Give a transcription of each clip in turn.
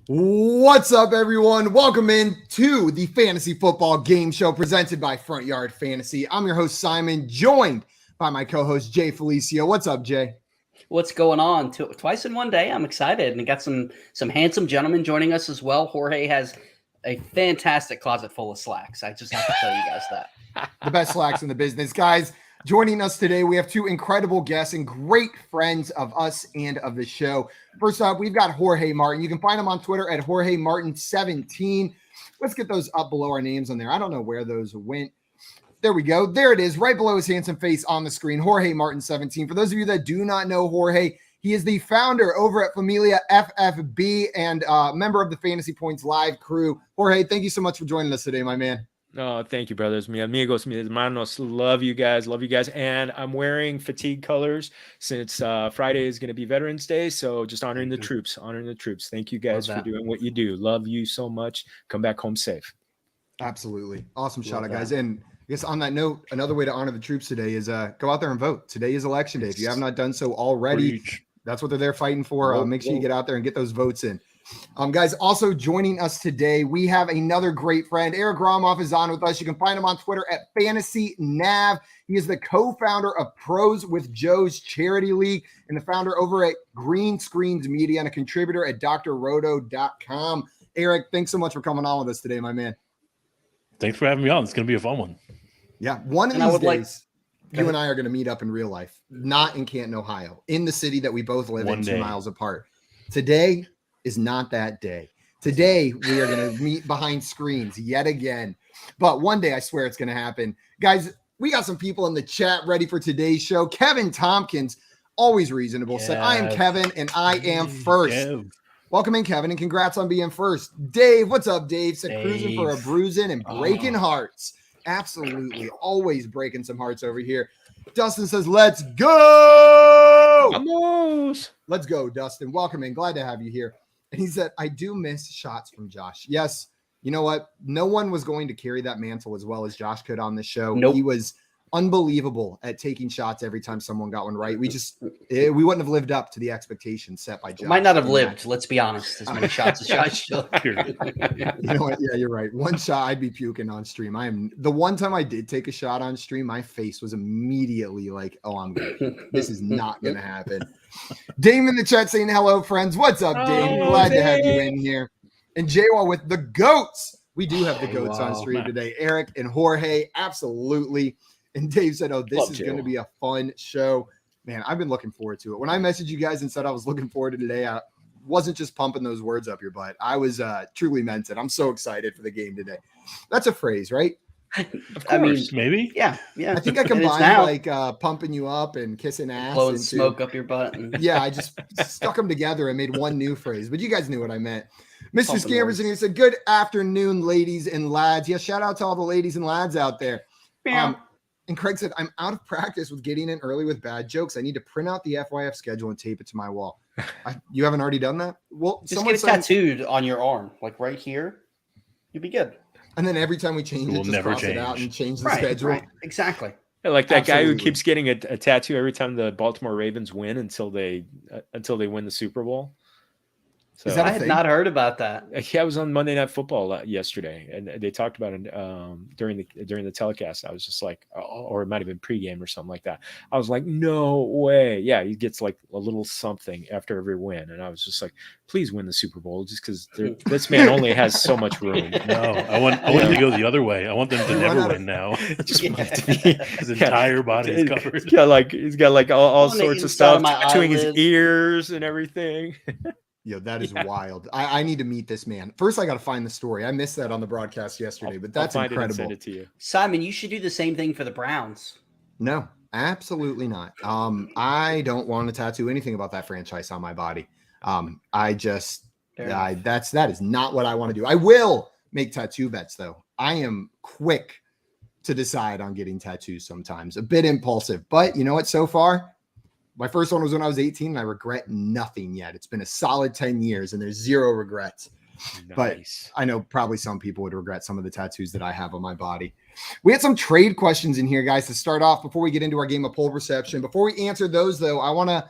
What's up, everyone? Welcome in to the Fantasy Football Game Show presented by Front Yard Fantasy. I'm your host, Simon, joined by my co-host, Jay Felicio. What's up, Jay? What's going on? Twice in one day. I'm excited, and got some handsome gentlemen joining us as well. Jorge has a fantastic closet full of slacks. I just have to tell you guys that. The best slacks in the business. Guys, joining us today, we have two incredible guests and great friends of us and of the show. First up, we've got Jorge Martin. You can find him on Twitter at Jorge Martin17. Let's get those up below our names on there. I don't know where those went. There we go. There it is, right below his handsome face on the screen, Jorge Martin17. For those of you that do not know Jorge, he is the founder over at Familia FFB and member of the Fantasy Points Live crew. Jorge, thank you so much for joining us today, my man. Oh, thank you, brothers. Mi amigos, mi hermanos. Love you guys. And I'm wearing fatigue colors since Friday is going to be Veterans Day. So just honoring the troops. Thank you guys for doing what you do. Love you so much. Come back home safe. Absolutely. Awesome shout out, guys. And I guess on that note, another way to honor the troops today is go out there and vote. Today is election day. If you have not done so already, that's what they're there fighting for. Make sure you get out there and get those votes in. Guys, also joining us today, we have another great friend. Eric Gromoff is on with us. You can find him on Twitter at Fantasy Nav. He is the co-founder of Pros with Joe's Charity League and the founder over at Green Screens Media and a contributor at drroto.com. Eric, thanks so much for coming on with us today, my man. Thanks for having me on. It's going to be a fun one. Yeah, one of these days, you and I are going to meet up in real life, not in Canton, Ohio, in the city that we both live in 2 miles apart. Today is not that day. Today, we are going to meet behind screens yet again. But one day, I swear it's going to happen. Guys, we got some people in the chat ready for today's show. Kevin Tompkins, always reasonable, said, I am Kevin, and I am first. Kev. Welcome in, Kevin, and congrats on being first. Dave, what's up, Dave? Said cruising for a bruising and breaking hearts. Absolutely. Always breaking some hearts over here. Dustin says, let's go. Vamos. Let's go, Dustin. Welcome in. Glad to have you here. And he said, I do miss shots from Josh. Yes. You know what? No one was going to carry that mantle as well as Josh could on the show. Nope. He was unbelievable at taking shots every time someone got one right. We wouldn't have lived up to the expectations set by Josh. Might not have lived, let's be honest, as many shots as Josh took. You know what? Yeah, you're right. One shot, I'd be puking on stream. The one time I did take a shot on stream, my face was immediately like, oh, I'm good. This is not going to happen. Dame in the chat saying hello, friends. What's up, Dame? Glad to have you in here. And J-Wall with the GOATs. We do have the GOATs on stream today. Eric and Jorge, absolutely. And Dave said, oh, this is going to be a fun show. Man, I've been looking forward to it. When I messaged you guys and said I was looking forward to today, I wasn't just pumping those words up your butt. I was truly meant it. I'm so excited for the game today. That's a phrase, right? Of course, maybe. Yeah. I think I combined like pumping you up and kissing ass. Blowing smoke up your butt. Yeah, I just stuck them together and made one new phrase. But you guys knew what I meant. Mr. Scammers in here said, good afternoon, ladies and lads. Yeah, shout out to all the ladies and lads out there. And Craig said, I'm out of practice with getting in early with bad jokes. I need to print out the FYF schedule and tape it to my wall. You haven't already done that? Well, just get it tattooed on your arm, like right here. You'll be good. And then every time we change it, just cross it out and change the schedule. Right. Exactly. Yeah, like that guy who keeps getting a tattoo every time the Baltimore Ravens win until they win the Super Bowl. So I had not heard about that. Yeah, I was on Monday Night Football yesterday, and they talked about it during the telecast. I was just like, or it might have been pregame or something like that. I was like, no way. Yeah, he gets like a little something after every win, and I was just like, please win the Super Bowl, just because this man only has so much room. No, I want to go the other way. I want them to never win now. Just his entire body is covered. Yeah, he's got like all sorts of stuff tattooing his ears and everything. Yo, that is wild. I need to meet this man. First, I got to find the story. I missed that on the broadcast yesterday, but that's incredible. Send it to you. Simon, you should do the same thing for the Browns. No, absolutely not. I don't want to tattoo anything about that franchise on my body. That is not what I want to do. I will make tattoo bets though. I am quick to decide on getting tattoos sometimes, a bit impulsive, but you know what? So far, my first one was when I was 18, and I regret nothing yet. It's been a solid 10 years, and there's zero regrets. Nice. But I know probably some people would regret some of the tattoos that I have on my body. We had some trade questions in here, guys, to start off before we get into our game of pole perception. Before we answer those, though, I want to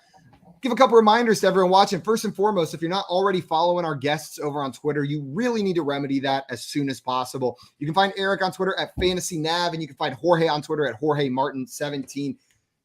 Give a couple reminders to everyone watching. First and foremost, if you're not already following our guests over on Twitter, you really need to remedy that as soon as possible. You can find Eric on Twitter at FantasyNav, and you can find Jorge on Twitter at JorgeMartin17.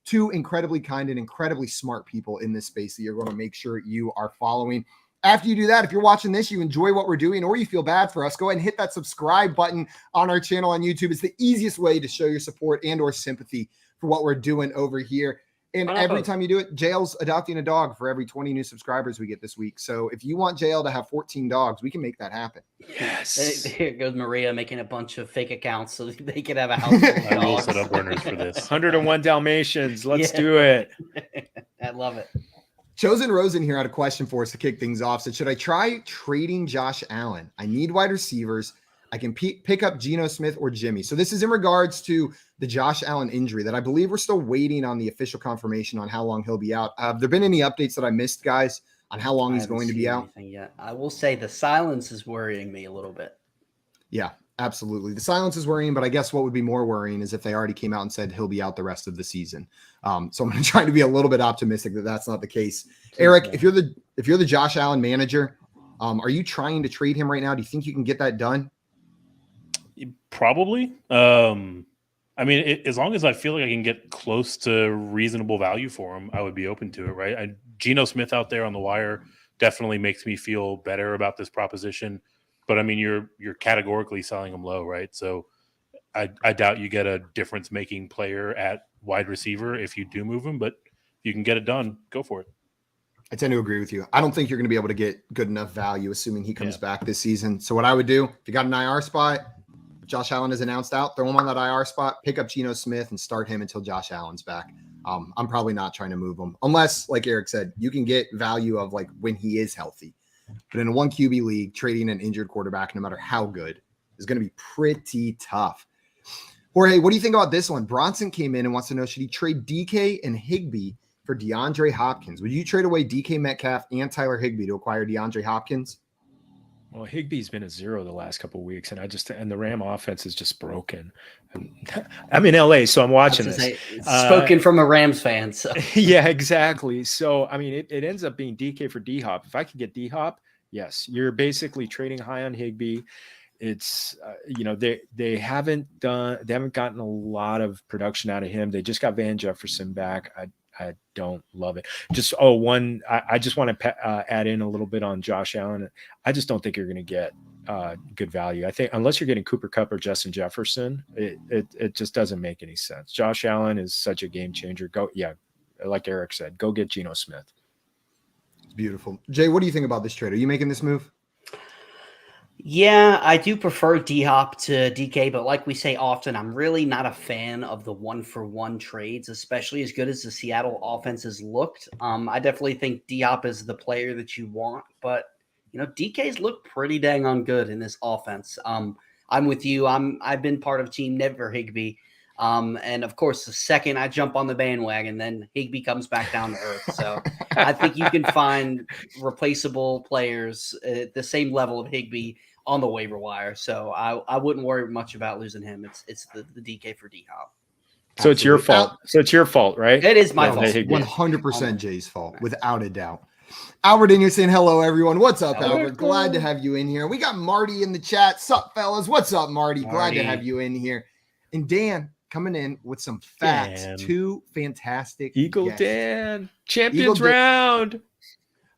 Two incredibly kind and incredibly smart people in this space that you're going to make sure you are following. After you do that, if you're watching this, you enjoy what we're doing, or you feel bad for us, go ahead and hit that subscribe button on our channel on YouTube. It's the easiest way to show your support and or sympathy for what we're doing over here. And every time you do it, JL's adopting a dog for every 20 new subscribers we get this week. So if you want JL to have 14 dogs, we can make that happen. Yes. Here goes Maria making a bunch of fake accounts so they can have a house full of dogs. I will set up burners for this. 101 Dalmatians. Let's do it. I love it. Chosen Rosen here had a question for us to kick things off. Said, should I try trading Josh Allen? I need wide receivers. I can pick up Geno Smith or Jimmy. So this is in regards to the Josh Allen injury that I believe we're still waiting on the official confirmation on how long he'll be out. Have there been any updates that I missed, guys, on how long he's going to be out? Yet. I will say the silence is worrying me a little bit. Yeah, absolutely. The silence is worrying, but I guess what would be more worrying is if they already came out and said he'll be out the rest of the season. So I'm going to try to be a little bit optimistic that that's not the case. Eric, if you're the Josh Allen manager, are you trying to trade him right now? Do you think you can get that done? Probably. I mean, as long as I feel like I can get close to reasonable value for him, I would be open to it, right? Geno Smith out there on the wire definitely makes me feel better about this proposition. But I mean, you're categorically selling him low, right? So I doubt you get a difference-making player at wide receiver if you do move him. But if you can get it done, go for it. I tend to agree with you. I don't think you're going to be able to get good enough value, assuming he comes back this season. So what I would do, if you got an IR spot, Josh Allen is announced out, throw him on that IR spot, pick up Geno Smith and start him until Josh Allen's back. I'm probably not trying to move him unless, like Eric said, you can get value of like when he is healthy. But in a 1 QB league, trading an injured quarterback, no matter how good, is going to be pretty tough. Jorge, what do you think about this one? Bronson came in and wants to know, should he trade DK and Higbee for DeAndre Hopkins? Would you trade away DK Metcalf and Tyler Higbee to acquire DeAndre Hopkins? Well, Higbee's been a zero the last couple of weeks, and the Ram offense is just broken. I'm in LA, so I'm watching this. Spoken from a Rams fan. So. Yeah, exactly. So, I mean, it ends up being DK for D-Hop. If I could get D-Hop, yes, you're basically trading high on Higbee. It's, they haven't gotten a lot of production out of him. They just got Van Jefferson back. I don't love it. I just want to add in a little bit on Josh Allen. I just don't think you're going to get good value. I think unless you're getting Cooper Kupp or Justin Jefferson, it just doesn't make any sense. Josh Allen is such a game changer. Like Eric said, go get Geno Smith. It's beautiful. Jay, what do you think about this trade? Are you making this move? Yeah, I do prefer D-Hop to DK, but like we say often, I'm really not a fan of the 1-for-1 trades, especially as good as the Seattle offense has looked. I definitely think D-Hop is the player that you want, but DK's looked pretty dang on good in this offense. I'm with you. I've been part of Team Never Higbee. And of course, the second I jump on the bandwagon, then Higbee comes back down to earth. So I think you can find replaceable players at the same level of Higbee on the waiver wire. So I wouldn't worry much about losing him. It's the DK for D-Hop. So it's your fault. So it's your fault, right? It is my fault. 100% Jay's fault, without a doubt. Albert in here saying hello, everyone. What's up, Albert? Glad to have you in here. We got Marty in the chat. Sup, fellas? What's up, Marty? Glad to have you in here. And Dan coming in with some facts. Dan. Two fantastic Eagle guests. Dan. Champions round.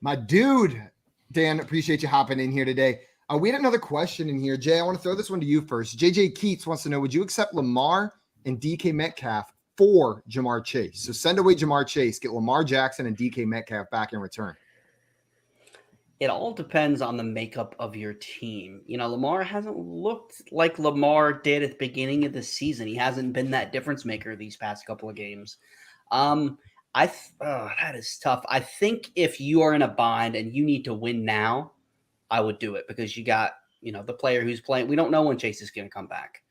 My dude, Dan, appreciate you hopping in here today. We had another question in here. Jay, I want to throw this one to you first. JJ Keats wants to know, would you accept Lamar and DK Metcalf for Jamar Chase? So send away Jamar Chase, get Lamar Jackson and DK Metcalf back in return. It all depends on the makeup of your team. Lamar hasn't looked like Lamar did at the beginning of the season. He hasn't been that difference maker these past couple of games. That is tough. I think if you are in a bind and you need to win now, I would do it because you got, the player who's playing. We don't know when Chase is going to come back.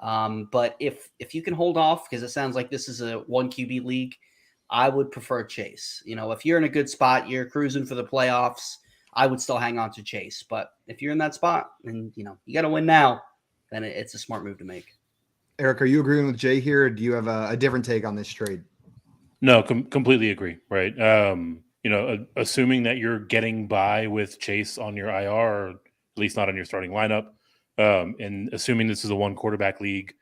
But if you can hold off, because it sounds like this is a 1 QB league, I would prefer Chase. If you're in a good spot, you're cruising for the playoffs, I would still hang on to Chase. But if you're in that spot and, you got to win now, then it's a smart move to make. Eric, are you agreeing with Jay here? Or do you have a different take on this trade? No, completely agree. Right. assuming that you're getting by with Chase on your IR, or at least not on your starting lineup, and assuming this is a one quarterback league,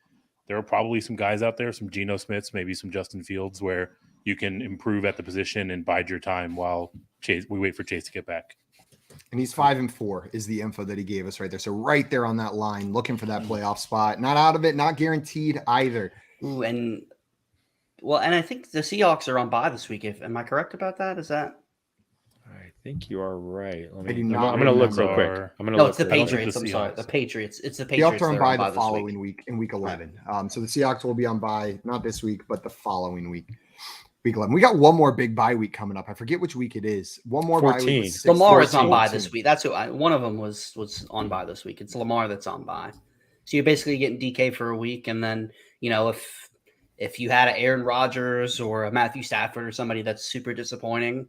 there are probably some guys out there, some Geno Smiths, maybe some Justin Fields, where you can improve at the position and bide your time while we wait for Chase to get back. And he's 5-4 is the info that he gave us right there. So right there on that line, looking for that playoff spot. Not out of it, not guaranteed either. Ooh, and I think the Seahawks are on bye this week. Am I correct about that? Is that? I think you are right. I do not I'm going to look real remember. quick. I'm going to No, look. it's the real quick. Patriots. I'm sorry, the Patriots. It's the Patriots. Seahawks are on bye the this following week in week 11. So the Seahawks will be on bye not this week, but the following week. Week 11. We got one more big bye week coming up. I forget which week it is. One more 14. bye week. Lamar is on bye this week. That's one of them was on bye this week. It's Lamar that's on bye. So you're basically getting DK for a week, and then if you had an Aaron Rodgers or a Matthew Stafford or somebody that's super disappointing,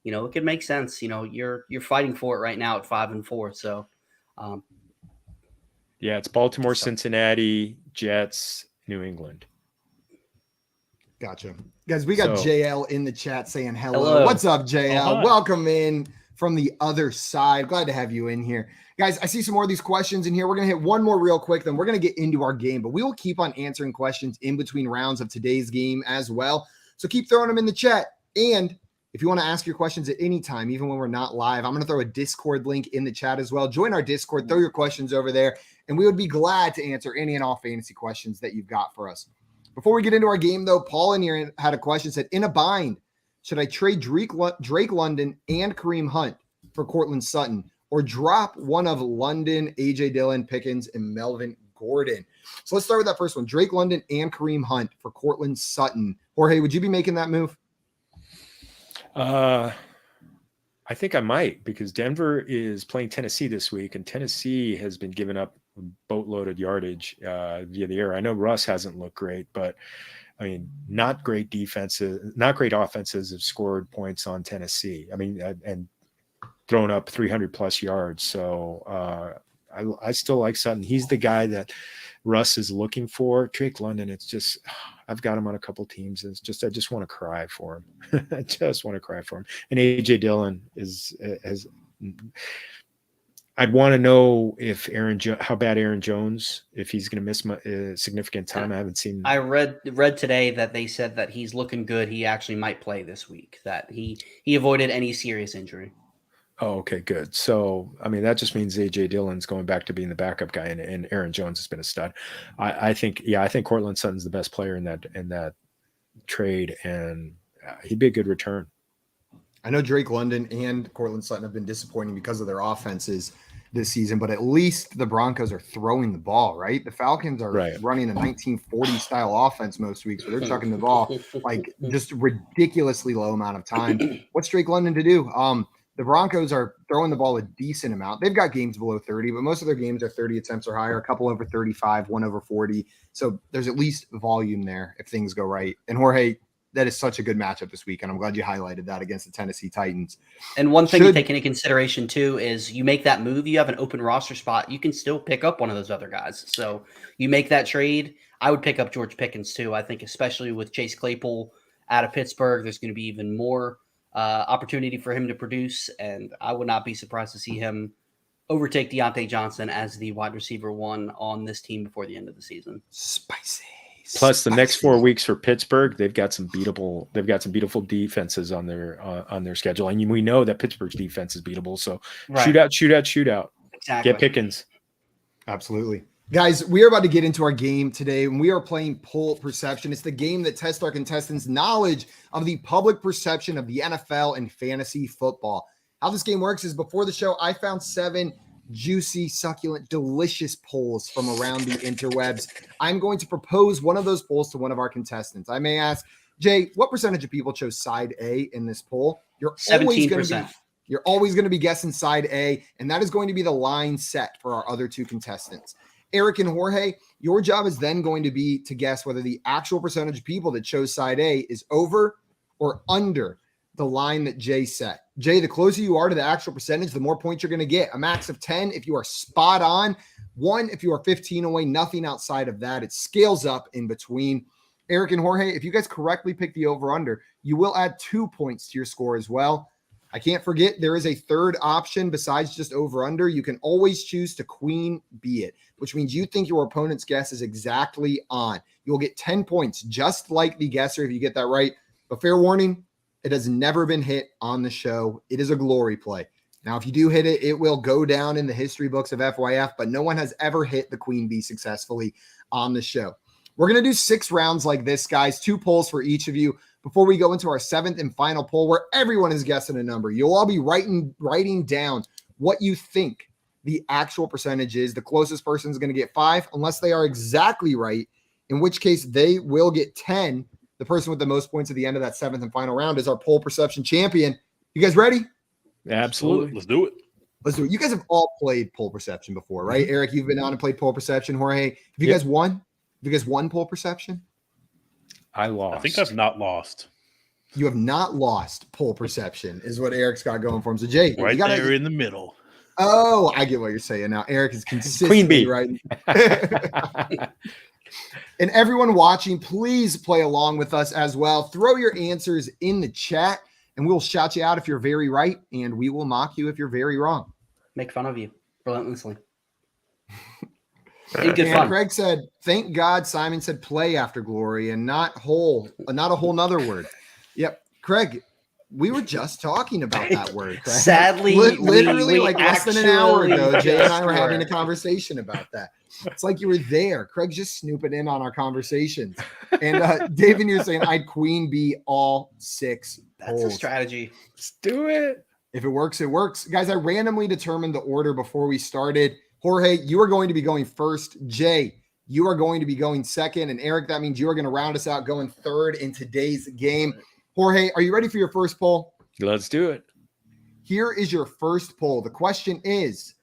it could make sense. You're fighting for it right now at 5-4. So yeah, it's Baltimore, Cincinnati, Jets, New England. Gotcha. Guys, we got JL in the chat saying hello. Hello. What's up, JL? Oh, welcome in from the other side. Glad to have you in here. Guys, I see some more of these questions in here. We're going to hit one more real quick, then we're going to get into our game. But we will keep on answering questions in between rounds of today's game as well. So keep throwing them in the chat. And if you want to ask your questions at any time, even when we're not live, I'm going to throw a Discord link in the chat as well. Join our Discord, throw your questions over there, and we would be glad to answer any and all fantasy questions that you've got for us. Before we get into our game, though, Paul in here had a question, said, in a bind, should I trade Drake London and Kareem Hunt for Cortland Sutton, or drop one of London, A.J. Dillon, Pickens, and Melvin Gordon? So let's start with that first one. Drake London and Kareem Hunt for Cortland Sutton. Jorge, would you be making that move? I think I might, because Denver is playing Tennessee this week, and Tennessee has been giving up boatloaded yardage via the air. I know Russ hasn't looked great, but I mean, not great defenses, not great offenses have scored points on Tennessee. I mean, and thrown up 300 plus yards. So I still like Sutton. He's the guy that Russ is looking for. Drake London, it's just, I've got him on a couple teams. It's just, I just want to cry for him. I just want to cry for him. And AJ Dillon has I'd want to know if how bad Aaron Jones, if he's going to miss significant time. I haven't seen. I read today that they said that he's looking good. He actually might play this week. That he avoided any serious injury. Oh, okay, good. So, I mean, that just means A.J. Dillon's going back to being the backup guy, and Aaron Jones has been a stud. I think Cortland Sutton's the best player in that trade, and he'd be a good return. I know Drake London and Cortland Sutton have been disappointing because of their offenses this season, but at least the Broncos are throwing the ball, right? The Falcons are running a 1940 style offense most weeks, where they're chucking the ball like just ridiculously low amount of time. What's Drake London to do? The Broncos are throwing the ball a decent amount. They've got games below 30, but most of their games are 30 attempts or higher, a couple over 35, one over 40. So there's at least volume there if things go right. And Jorge, that is such a good matchup this week, and I'm glad you highlighted that against the Tennessee Titans. And one thing to take into consideration, too, is you make that move, you have an open roster spot, you can still pick up one of those other guys. So you make that trade, I would pick up George Pickens, too. I think especially with Chase Claypool out of Pittsburgh, there's going to be even more opportunity for him to produce, and I would not be surprised to see him overtake Deontay Johnson as the wide receiver one on this team before the end of the season. Spicy. Plus, the next 4 weeks for Pittsburgh, they've got some beautiful defenses on their schedule, and we know that Pittsburgh's defense is beatable. So shootout. Exactly. Get Pickens. Absolutely. Guys, we are about to get into our game today, and we are playing Poll Perception. It's the game that tests our contestants' knowledge of the public perception of the NFL and fantasy football. How this game works is, before the show, I found 7 juicy, succulent, delicious polls from around the interwebs. I'm going to propose one of those polls to one of our contestants. I may ask, Jay, what percentage of people chose side A in this poll? You're 17%. always going to be guessing side A, and that is going to be the line set for our other 2 contestants. Eric and Jorge, your job is then going to be to guess whether the actual percentage of people that chose side A is over or under the line that Jay set. Jay, the closer you are to the actual percentage, the more points you're going to get. A max of 10 if you are spot on, 1 if you are 15 away, nothing outside of that. It scales up in between. Eric and Jorge, if you guys correctly pick the over-under, you will add 2 points to your score as well. I can't forget there is a third option besides just over under. You can always choose to queen bee it, which means you think your opponent's guess is exactly on. You'll get 10 points, just like the guesser if you get that right. But fair warning, it has never been hit on the show. It is a glory play. Now, if you do hit it, it will go down in the history books of FYF, but no one has ever hit the queen bee successfully on the show. We're going to do 6 rounds like this, guys, 2 polls for each of you before we go into our 7th and final poll where everyone is guessing a number. You'll all be writing down what you think the actual percentage is. The closest person is going to get 5 unless they are exactly right, in which case they will get 10. The person with the most points at the end of that 7th and final round is our poll perception champion. You guys ready? Absolutely. Let's do it. Let's do it. You guys have all played poll perception before, right? Eric, you've been on and played poll perception. Jorge, have you guys won? Have you guys won poll perception? I lost. I think I've not lost. You have not lost poll perception, is what Eric's got going for him. So, Jay, Right you gotta, there in the middle. Oh, I get what you're saying now. Eric is consistently Queen bee. right. And everyone watching, please play along with us as well. Throw your answers in the chat, and we'll shout you out if you're very right, and we will mock you if you're very wrong. Make fun of you relentlessly. Good And fun. Craig said, "Thank God Simon said play after glory and not a whole nother word." Yep, Craig, we were just talking about that word. Craig. Sadly, literally we like less than an hour actually ago, Jay and I were just having a were. conversation about that. It's like you were there. Craig's just snooping in on our conversations. And David, you're saying I'd queen bee all 6 That's polls. a strategy. Let's do it. If it works, it works. Guys, I randomly determined the order before we started. Jorge, you are going to be going first. Jay, you are going to be going second. And Eric, that means you are going to round us out going third in today's game. Jorge, are you ready for your first poll? Let's do it. Here is your first poll. The question is,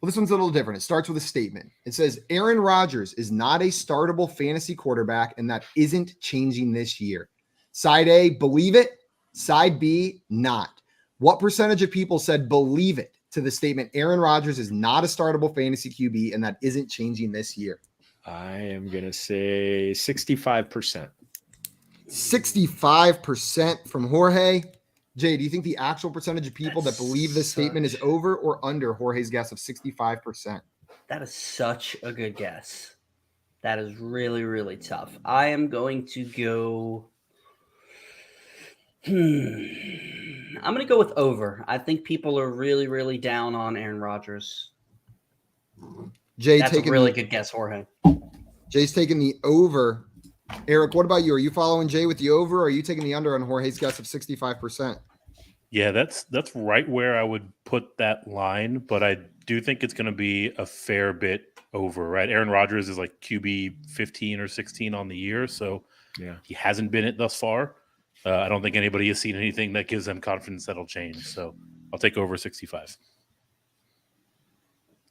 well, this one's a little different. It starts with a statement. It says, Aaron Rodgers is not a startable fantasy quarterback, and that isn't changing this year. Side A, believe it. Side B, not. What percentage of people said believe it to the statement Aaron Rodgers is not a startable fantasy QB, and that isn't changing this year? I am going to say 65%. 65% from Jorge. Jay, do you think the actual percentage of people that believe this statement is over or under Jorge's guess of 65%? That is such a good guess. That is really, really tough. I am going to go. I'm going to go with over. I think people are really, really down on Aaron Rodgers. Jay That's a taking really good guess, Jorge. Jay's taking the over. Eric, what about you? Are you following Jay with the over, or are you taking the under on Jorge's guess of 65%? Yeah, that's right where I would put that line, but I do think it's going to be a fair bit over, right? Aaron Rodgers is like QB 15 or 16 on the year, so Yeah. he hasn't been it thus far. I don't think anybody has seen anything that gives them confidence that'll change, so I'll take over 65.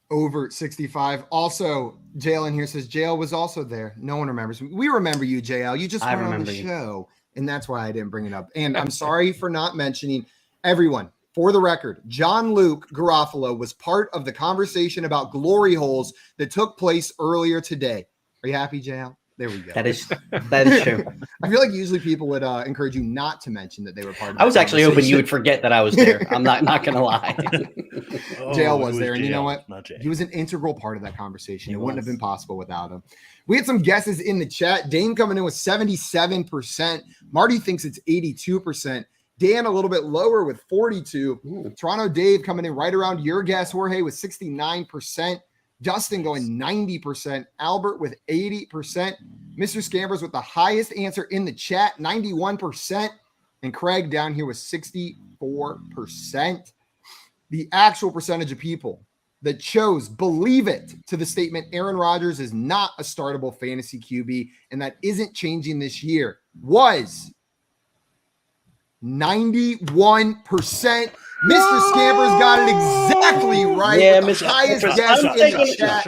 Over 65. Also, Jalen here says JL was also there. No one remembers. We remember you, JL. You just I weren't on the remember you. show, and that's why I didn't bring it up. And I'm sorry for not mentioning everyone. For the record, John Luke Garofalo was part of the conversation about glory holes that took place earlier today. Are you happy, JL? There we go. That is true. I feel like usually people would encourage you not to mention that they were part of I was the actually hoping you would conversation. forget that I was there. I'm not going to lie. JL Oh, was it there, and you know JL, what? Not Jay. He was an integral part of that conversation. He It wouldn't have was. been possible without him. We had some guesses in the chat. Dane coming in with 77%. Marty thinks it's 82%. Dan a little bit lower with 42. Ooh. Toronto Dave coming in right around your guess, Jorge, with 69%. Dustin going 90%. Albert with 80%. Mr. Scampers with the highest answer in the chat, 91%. And Craig down here with 64%. The actual percentage of people that chose believe it to the statement Aaron Rodgers is not a startable fantasy QB and that isn't changing this year was 91%. Mr. Scampers got it exactly right. Yeah, with the Mr. highest Scampers, guess I'm in taking the it. chat.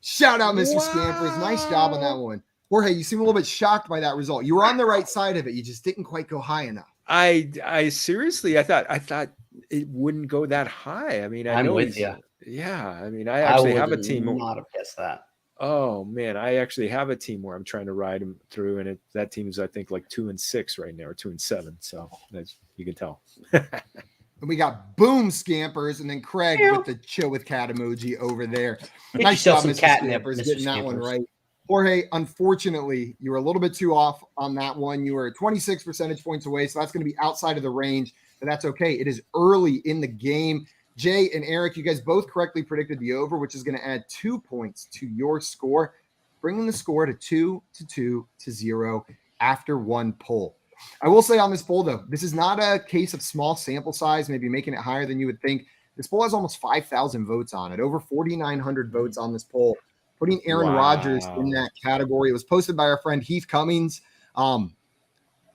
Shout out, Mr. Scampers. Nice job on that one. Jorge, you seem a little bit shocked by that result. You were on the right side of it. You just didn't quite go high enough. I seriously, I thought it wouldn't go that high. I mean, I I'm know with he's- you. Yeah, I mean, I actually have a would team. not have guessed that. Oh man, I actually have a team where I'm trying to ride him through, and that team is I think like 2-6 right now, or 2-7. So that's You can tell. And we got Boom Scampers, and then Craig with the chill with cat emoji over there. Get Nice yourself job, some Mr. catnip, Scampers, Mr. getting that one Scampers. right. Jorge, unfortunately, you were a little bit too off on that one. You were 26 percentage points away, so that's going to be outside of the range, but that's okay. It is early in the game. Jay and Eric, you guys both correctly predicted the over, which is going to add 2 points to your score, bringing the score to 2-0 after one poll. I will say on this poll, though, this is not a case of small sample size, maybe making it higher than you would think. This poll has almost 5,000 votes on it, over 4,900 votes on this poll, putting Aaron Rodgers in that category. It was posted by our friend Heath Cummings.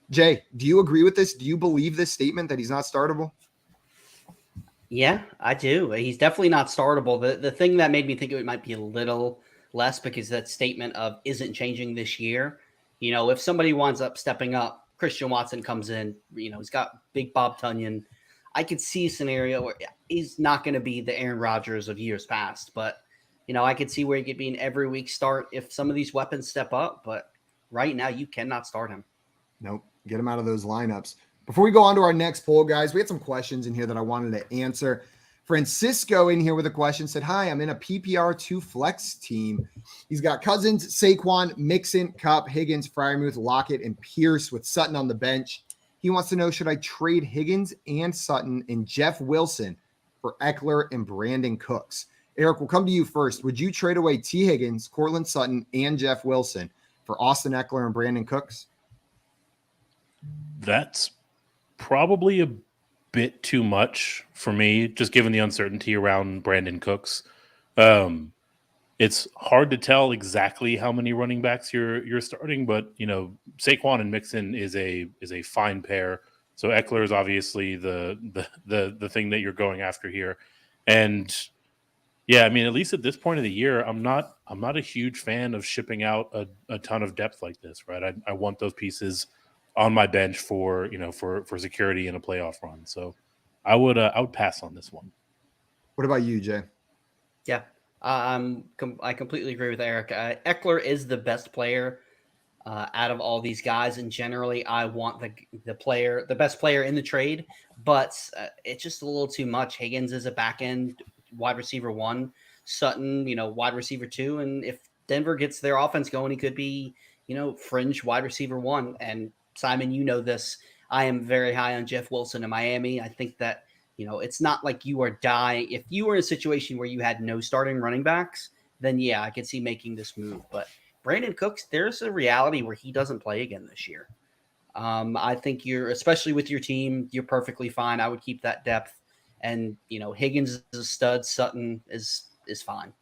Jay, do you agree with this? Do you believe this statement that he's not startable? Yeah, I do. He's definitely not startable. The thing that made me think it might be a little less because that statement of isn't changing this year. You know, if somebody winds up stepping up, Christian Watson comes in, you know, he's got big Bob Tunyon. I could see a scenario where he's not going to be the Aaron Rodgers of years past, but, you know, I could see where he could be an every week start if some of these weapons step up, but right now you cannot start him. Nope. Get him out of those lineups. Before we go on to our next poll, guys, we had some questions in here that I wanted to answer. Francisco in here with a question said, hi, I'm in a PPR 2 flex team. He's got Cousins, Saquon, Mixon, Kupp, Higgins, Freiermuth, Lockett, and Pierce with Sutton on the bench. He wants to know, should I trade Higgins and Sutton and Jeff Wilson for Eckler and Brandon Cooks? Eric, we'll come to you first. Would you trade away T. Higgins, Cortland Sutton, and Jeff Wilson for Austin Eckler and Brandon Cooks? That's probably a bit too much for me, just given the uncertainty around Brandon Cooks. It's hard to tell exactly how many running backs you're starting, but you know, Saquon and Mixon is a fine pair. So Eckler is obviously the thing that you're going after here. And yeah, I mean, at least at this point of the year, I'm not a huge fan of shipping out a ton of depth like this, right? I want those pieces on my bench for security in a playoff run. So I would pass on this one. What about you, Jay? Yeah, I completely agree with Eric. Eckler is the best player out of all these guys, and generally, I want the best player in the trade. But it's just a little too much. Higgins is a back end wide receiver 1, Sutton, wide receiver 2, and if Denver gets their offense going, he could be, fringe wide receiver 1. And Simon, you know this. I am very high on Jeff Wilson in Miami. I think that, it's not like you are dying. If you were in a situation where you had no starting running backs, then yeah, I could see making this move. But Brandon Cooks, there's a reality where he doesn't play again this year. I think especially with your team, you're perfectly fine. I would keep that depth. And, Higgins is a stud. Sutton is fine.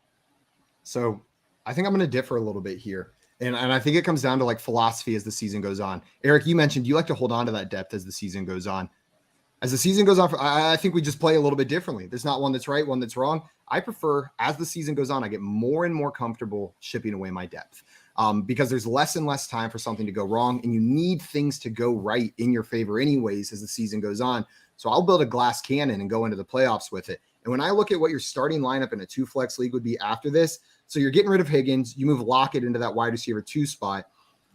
So I think I'm going to differ a little bit here. And I think it comes down to like philosophy as the season goes on. Eric, you mentioned you like to hold on to that depth as the season goes on. As the season goes on, I think we just play a little bit differently. There's not one that's right, one that's wrong. I prefer, as the season goes on, I get more and more comfortable shipping away my depth because there's less and less time for something to go wrong, and you need things to go right in your favor anyways as the season goes on. So I'll build a glass cannon and go into the playoffs with it. And when I look at what your starting lineup in a 2-flex league would be after this, so you're getting rid of Higgins, you move Lockett into that wide receiver 2 spot.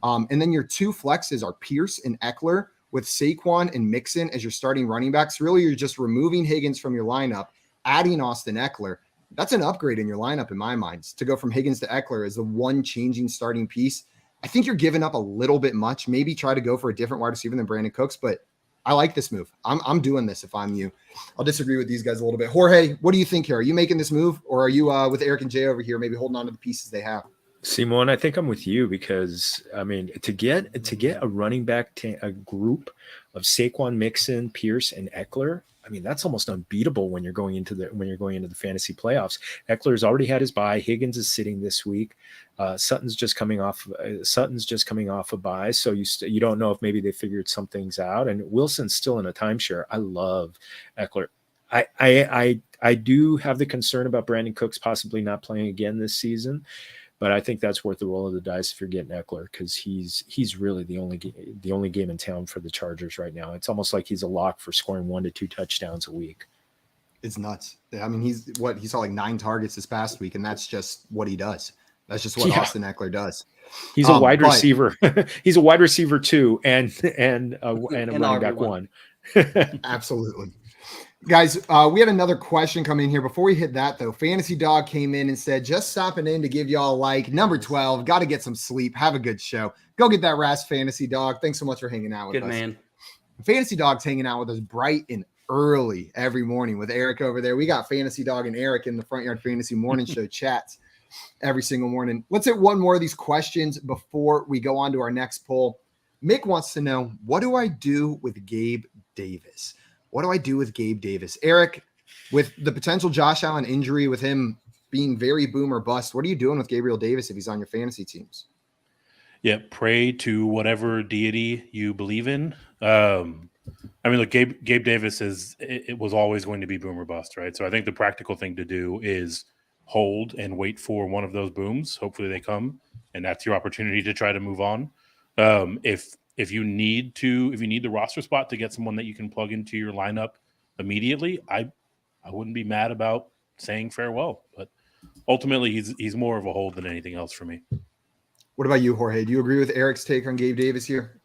And then your 2 flexes are Pierce and Eckler with Saquon and Mixon as your starting running backs. Really, you're just removing Higgins from your lineup, adding Austin Eckler. That's an upgrade in your lineup in my mind. To go from Higgins to Eckler as the one changing starting piece. I think you're giving up a little bit much. Maybe try to go for a different wide receiver than Brandon Cooks, but I like this move. I'm doing this if I'm you. I'll disagree with these guys a little bit. Jorge, what do you think here? Are you making this move, or are you with Eric and Jay over here, maybe holding on to the pieces they have? Simon, I think I'm with you because I mean to get a running back a group of Saquon, Mixon, Pierce, and Eckler. I mean that's almost unbeatable when you're going into the fantasy playoffs. Eckler's already had his bye. Higgins is sitting this week. Sutton's just coming off a bye, so you don't know if maybe they figured some things out. And Wilson's still in a timeshare. I love Eckler. I do have the concern about Brandon Cooks possibly not playing again this season. But I think that's worth the roll of the dice if you're getting Eckler because he's really the only game in town for the Chargers right now. It's almost like he's a lock for scoring 1 to 2 touchdowns a week. It's nuts. I mean, he saw like 9 targets this past week, and that's just what he does. That's just what Austin Eckler does. He's a wide receiver. He's a wide receiver 2 and a running back 1. Absolutely. Guys, we had another question come in here. Before we hit that, though, Fantasy Dog came in and said, just stopping in to give y'all a like. Number 12, got to get some sleep. Have a good show. Go get that rest, Fantasy Dog. Thanks so much for hanging out with us. Good man. Fantasy Dog's hanging out with us bright and early every morning with Eric over there. We got Fantasy Dog and Eric in the Front Yard Fantasy Morning Show chats every single morning. Let's hit one more of these questions before we go on to our next poll. Mick wants to know, what do I do with Gabe Davis? What do I do with Gabe Davis? Eric, with the potential Josh Allen injury, with him being very boom or bust, what are you doing with Gabriel Davis if he's on your fantasy teams? Yeah, pray to whatever deity you believe in. I mean, look, Gabe Davis it was always going to be boom or bust, right? So I think the practical thing to do is hold and wait for one of those booms. Hopefully they come, and that's your opportunity to try to move on. If you need the roster spot to get someone that you can plug into your lineup immediately, I wouldn't be mad about saying farewell. But ultimately, he's more of a hold than anything else for me. What about you, Jorge? Do you agree with Eric's take on Gabe Davis here?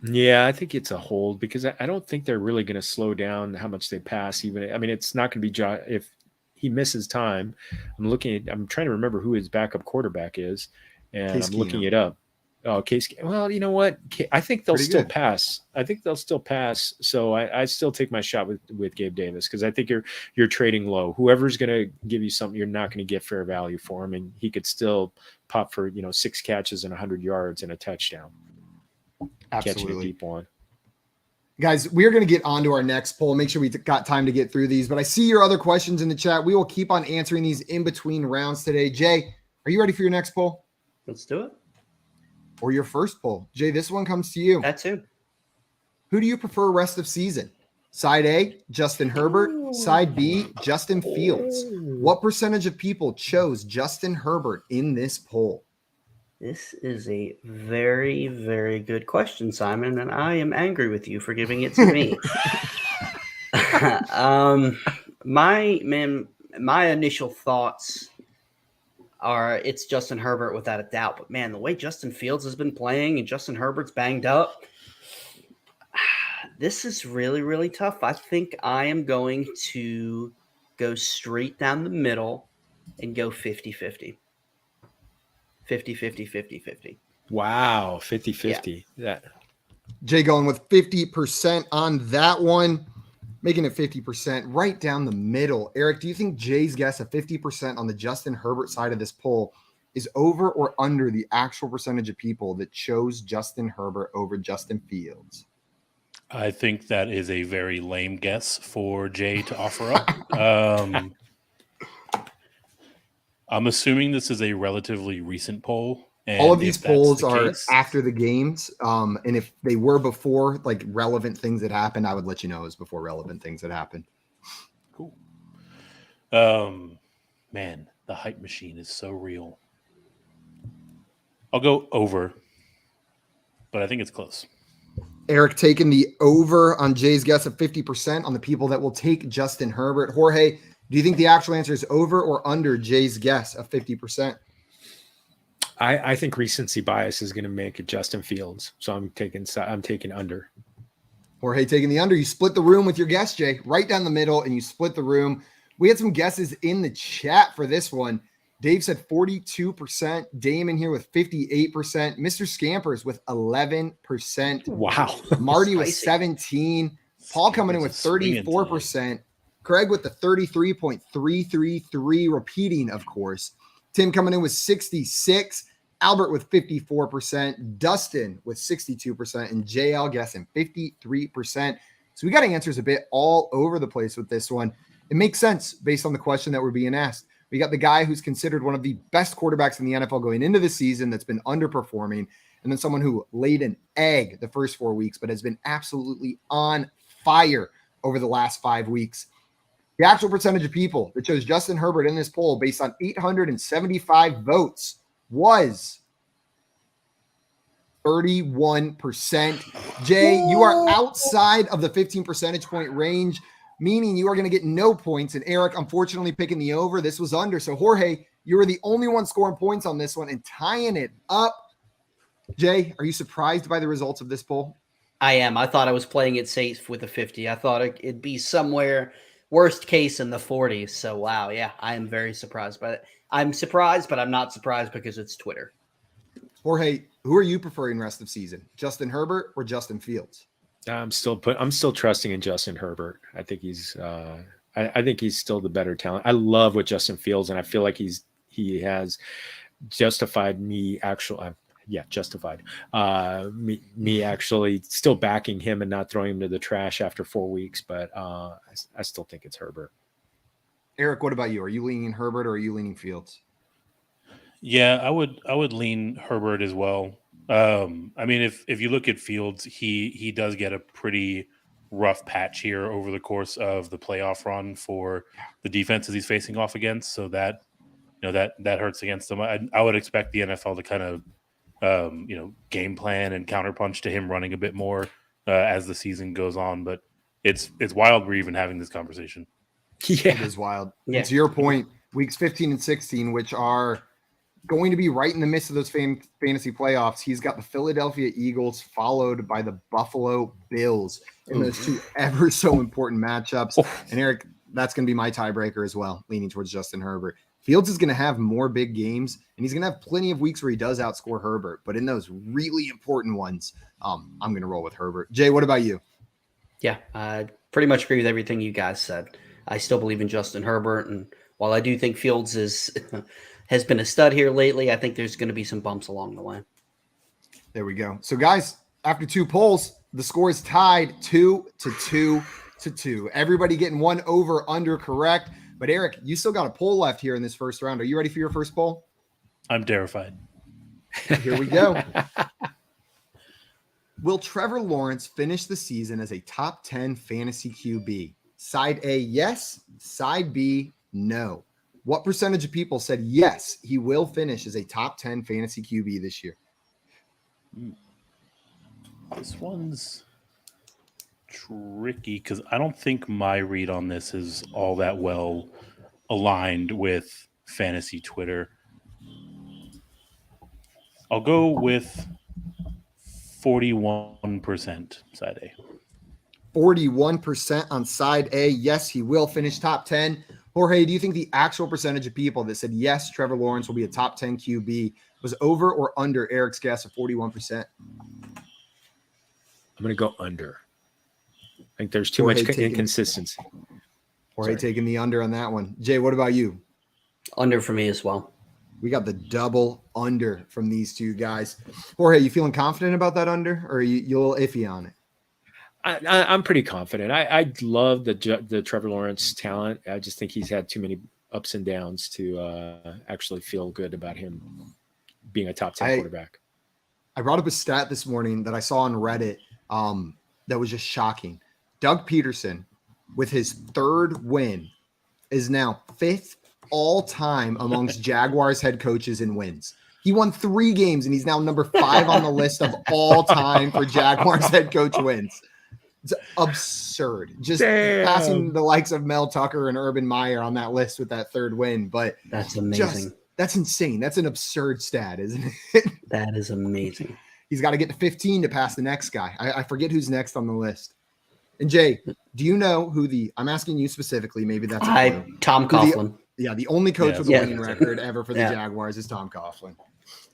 Yeah, I think it's a hold because I don't think they're really going to slow down how much they pass. Even I mean, it's not going to be if he misses time. I'm trying to remember who his backup quarterback is, and Case I'm looking Keenum. it up. Oh, Case. Well, you know what? I think they'll Pretty still good. pass. I think they'll still pass. So I still take my shot with Gabe Davis because I think you're trading low. Whoever's going to give you something, you're not going to get fair value for him, and he could still pop for 6 catches and 100 yards and a touchdown. Catching a Absolutely. deep one. Guys, we're going to get on to our next poll. Make sure we got time to get through these. But I see your other questions in the chat. We will keep on answering these in between rounds today. Jay, are you ready for your next poll? Let's do it. Or your first poll? Jay, this one comes to you. That too. Who do you prefer rest of season? Side A, Justin Herbert. Side B, Justin Fields. What percentage of people chose Justin Herbert in this poll? This is a very, very good question, Simon, and I am angry with you for giving it to me. My initial thoughts are it's Justin Herbert without a doubt. But man, the way Justin Fields has been playing and Justin Herbert's banged up, this is really, really tough. I think I am going to go straight down the middle and go 50-50. 50-50. Wow, 50-50. Yeah. Jay going with 50% on that one, making it 50% right down the middle. Eric, do you think Jay's guess of 50% on the Justin Herbert side of this poll is over or under the actual percentage of people that chose Justin Herbert over Justin Fields? I think that is a very lame guess for Jay to offer up. I'm assuming this is a relatively recent poll. And all of these if that's polls the are case, after the games. And if they were before like relevant things that happened, I would let you know it was before relevant things that happened. cool. Man, the hype machine is so real. I'll go over, but I think it's close. Eric taking the over on Jay's guess of 50% on the people that will take Justin Herbert. Jorge, do you think the actual answer is over or under Jay's guess of 50%? I think recency bias is going to make it Justin Fields, so I'm taking under. Jorge taking the under. You split the room with your guess, Jay, right down the middle, and you split the room. We had some guesses in the chat for this one. Dave said 42%. Damon here with 58%. Mr. Scampers with 11%. Wow. Marty with 17. Paul coming in with Swinging 34%. Craig with the 33.333, repeating, of course. Tim coming in with 66. Albert with 54%. Dustin with 62%. And JL guessing 53%. So we got answers a bit all over the place with this one. It makes sense based on the question that we're being asked. We got the guy who's considered one of the best quarterbacks in the NFL going into the season that's been underperforming, and then someone who laid an egg the first 4 weeks but has been absolutely on fire over the last 5 weeks. The actual percentage of people that chose Justin Herbert in this poll based on 875 votes was 31%. Jay, you are outside of the 15 percentage point range, meaning you are going to get no points. And Eric, unfortunately, picking the over. This was under. So, Jorge, you were the only one scoring points on this one and tying it up. Jay, are you surprised by the results of this poll? I am. I thought I was playing it safe with a 50. I thought it'd be somewhere worst case in the 40s. So wow, yeah, I am very surprised by it. I'm surprised, but I'm not surprised because it's Twitter. Jorge, who are you preferring rest of season? Justin Herbert or Justin Fields? I'm still trusting in Justin Herbert. I think he's I think he's still the better talent. I love what Justin Fields, and I feel like he has justified me actually. Justified me actually still backing him and not throwing him to the trash after 4 weeks. But I still think it's Herbert. Eric, what about you? Are you leaning Herbert or are you leaning Fields? Yeah, I would lean Herbert as well. I mean, if you look at Fields, he does get a pretty rough patch here over the course of the playoff run for the defenses he's facing off against. So that that hurts against them. I would expect the NFL to kind of game plan and counterpunch to him running a bit more as the season goes on. But it's wild we're even having this conversation. Yeah, it is wild. Yeah. And to your point, weeks 15 and 16, which are going to be right in the midst of those fantasy playoffs. He's got the Philadelphia Eagles followed by the Buffalo Bills in those two ever so important matchups. And Eric, that's going to be my tiebreaker as well, leaning towards Justin Herbert. Fields is going to have more big games, and he's going to have plenty of weeks where he does outscore Herbert. But in those really important ones, I'm going to roll with Herbert. Jay, what about you? Yeah, I pretty much agree with everything you guys said. I still believe in Justin Herbert, and while I do think Fields has been a stud here lately, I think there's going to be some bumps along the way. There we go. So, guys, after two polls, the score is tied 2-2. Everybody getting one over under correct. But Eric, you still got a poll left here in this first round. Are you ready for your first poll? I'm terrified. Here we go. Will Trevor Lawrence finish the season as a top 10 fantasy QB? Side A, yes. Side B, no. What percentage of people said yes, he will finish as a top 10 fantasy QB this year? This one's tricky because I don't think my read on this is all that well aligned with fantasy Twitter. I'll go with 41% side A. 41% on side A. Yes, he will finish top 10. Jorge, do you think the actual percentage of people that said yes, Trevor Lawrence will be a top 10 QB was over or under Eric's guess of 41%? I'm going to go under. I think there's too much inconsistency. Jorge taking the under on that one. Jay, what about you? Under for me as well. We got the double under from these two guys. Jorge, you feeling confident about that under, or are you a little iffy on it? I'm pretty confident. I love the Trevor Lawrence talent. I just think he's had too many ups and downs to actually feel good about him being a top 10 quarterback. I brought up a stat this morning that I saw on Reddit that was just shocking. Doug Peterson, with his third win, is now fifth all-time amongst Jaguars head coaches in wins. He won 3 games, and he's now number 5 on the list of all time for Jaguars head coach wins. It's absurd. Just passing the likes of Mel Tucker and Urban Meyer on that list with that third win. But that's amazing. That's insane. That's an absurd stat, isn't it? That is amazing. He's got to get to 15 to pass the next guy. I forget who's next on the list. And Jay, do you know who I'm asking you specifically, maybe that's Tom Coughlin. The only coach with a winning record ever for the Jaguars is Tom Coughlin.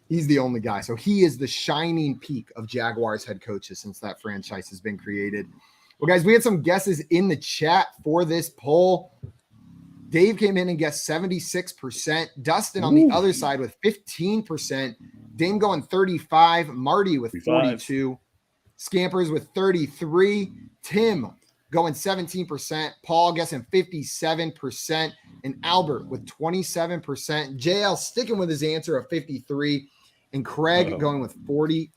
He's the only guy. So he is the shining peak of Jaguars head coaches since that franchise has been created. Well, guys, we had some guesses in the chat for this poll. Dave came in and guessed 76%. Dustin on the other side with 15%. Dame going 35. Marty with 42. Scampers with 33. Tim going 17%. Paul guessing 57%. And Albert with 27%. JL sticking with his answer of 53%. And Craig going with 42%.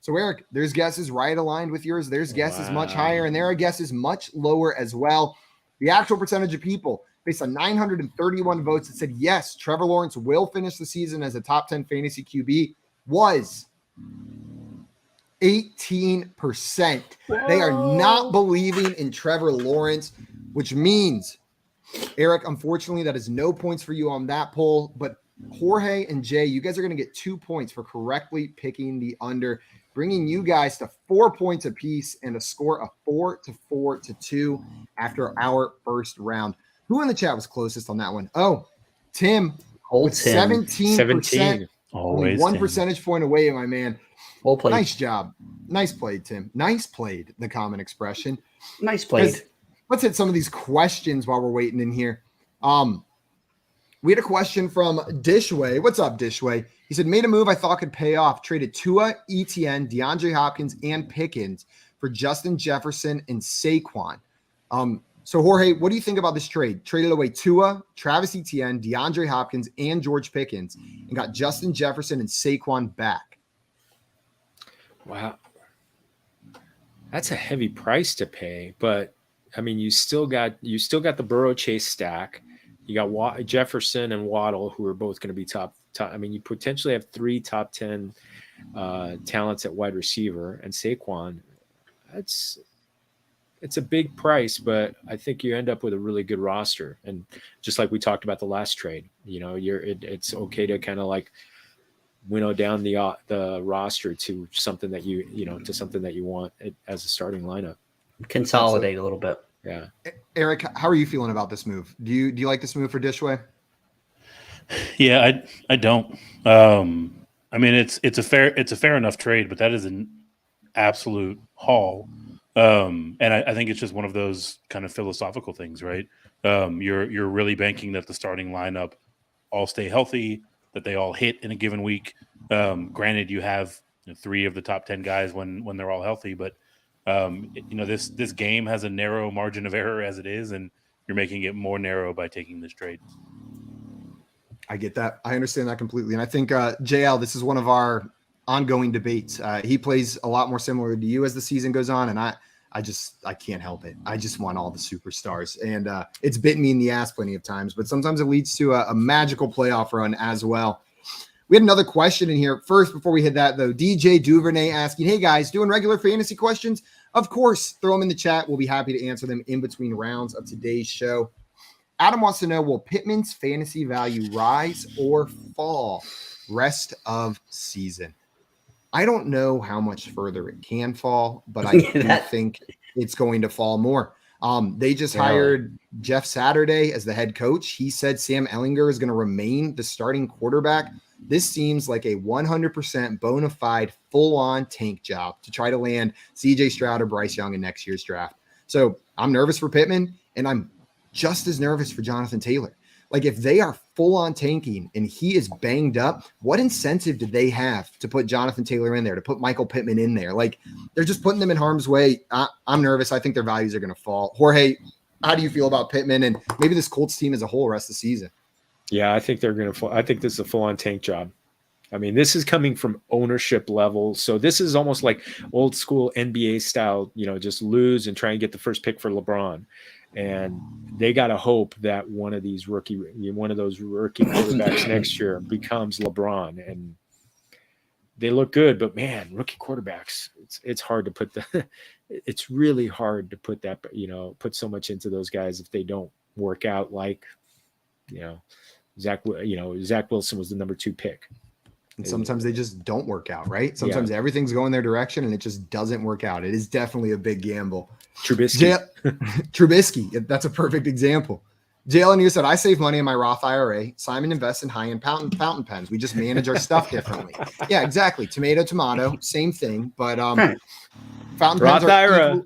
So, Eric, there's guesses right aligned with yours. There's guesses much higher, and there are guesses much lower as well. The actual percentage of people, based on 931 votes that said, yes, Trevor Lawrence will finish the season as a top 10 fantasy QB, was 18%. Whoa. They are not believing in Trevor Lawrence, which means, Eric, unfortunately, that is no points for you on that poll, but Jorge and Jay, you guys are going to get 2 points for correctly picking the under, bringing you guys to 4 points apiece and a score of 4-2 after our first round. Who in the chat was closest on that one? Oh, Tim with 17%. 17. Only Always 1 Tim. percentage point away, my man. Well played. Nice job. Nice played, Tim. Nice played, the common expression. Nice played. Let's hit some of these questions while we're waiting in here. We had a question from Dishway. What's up, Dishway? He said, made a move I thought could pay off. Traded Tua, ETN, DeAndre Hopkins, and Pickens for Justin Jefferson and Saquon. So, Jorge, what do you think about this trade? Traded away Tua, Travis Etienne, DeAndre Hopkins, and George Pickens, and got Justin Jefferson and Saquon back. Wow. That's a heavy price to pay, but I mean, you still got the Burrow Chase stack. You got Jefferson and Waddle, who are both going to be top. I mean, you potentially have 3 top 10 talents at wide receiver, and Saquon. It's a big price, but I think you end up with a really good roster. And just like we talked about the last trade, it's okay to kind of like winnow down the roster to something that you want as a starting lineup. Consolidate a little bit. Yeah. Eric, how are you feeling about this move? Do you like this move for Dishway? Yeah, I don't. I mean, it's a fair enough trade, but that is an absolute haul. And I think it's just one of those kind of philosophical things, right? You're really banking that the starting lineup all stay healthy, that they all hit in a given week. Granted, you have 3 of the top 10 guys when they're all healthy, but this game has a narrow margin of error as it is, and you're making it more narrow by taking this trade. I get that. I understand that completely. And I think, JL, this is one of our ongoing debates. He plays a lot more similar to you as the season goes on. And I can't help it. I just want all the superstars, and it's bitten me in the ass plenty of times, but sometimes it leads to a magical playoff run as well. We had another question in here. First, before we hit that though, DJ Duvernay asking, hey guys, doing regular fantasy questions? Of course, throw them in the chat. We'll be happy to answer them in between rounds of today's show. Adam wants to know, will Pittman's fantasy value rise or fall rest of season? I don't know how much further it can fall, but I do think it's going to fall more. They just hired Jeff Saturday as the head coach. He said Sam Ehlinger is going to remain the starting quarterback. This seems like a 100% bona fide full-on tank job to try to land CJ Stroud or Bryce Young in next year's draft. So I'm nervous for Pittman, and I'm just as nervous for Jonathan Taylor. Like, if they are full-on tanking and he is banged up, what incentive do they have to put Jonathan Taylor in there, to put Michael Pittman in there? Like, they're just putting them in harm's way. I'm nervous. I think their values are going to fall. Jorge, how do you feel about Pittman and maybe this Colts team as a whole rest of the season? Yeah, I think they're going to fall. I think this is a full-on tank job. I mean, this is coming from ownership level. So this is almost like old school NBA style, just lose and try and get the first pick for LeBron. And they got to hope that one of those rookie quarterbacks next year becomes LeBron. And they look good, but man, rookie quarterbacks, it's hard to it's really hard to put that, put so much into those guys if they don't work out. Like, Zach Wilson was the number 2 pick. And sometimes they just don't work out, right? Sometimes everything's going their direction and it just doesn't work out. It is definitely a big gamble. Trubisky. Trubisky. That's a perfect example. Jalen, you said, I save money in my Roth IRA. Simon invests in high-end fountain pens. We just manage our stuff differently. Yeah, exactly. Tomato, same thing. But fountain pens are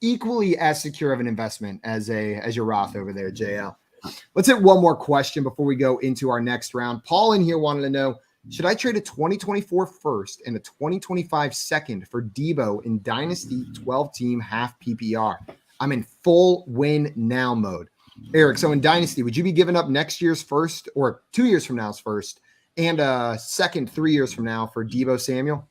equally as secure of an investment as your Roth over there, JL. Let's hit one more question before we go into our next round. Paul in here wanted to know, should I trade a 2024 first and a 2025 second for Debo in Dynasty 12-team half PPR? I'm in full win now mode. Eric, so in Dynasty, would you be giving up next year's first or 2 years from now's first and a second 3 years from now for Debo Samuel?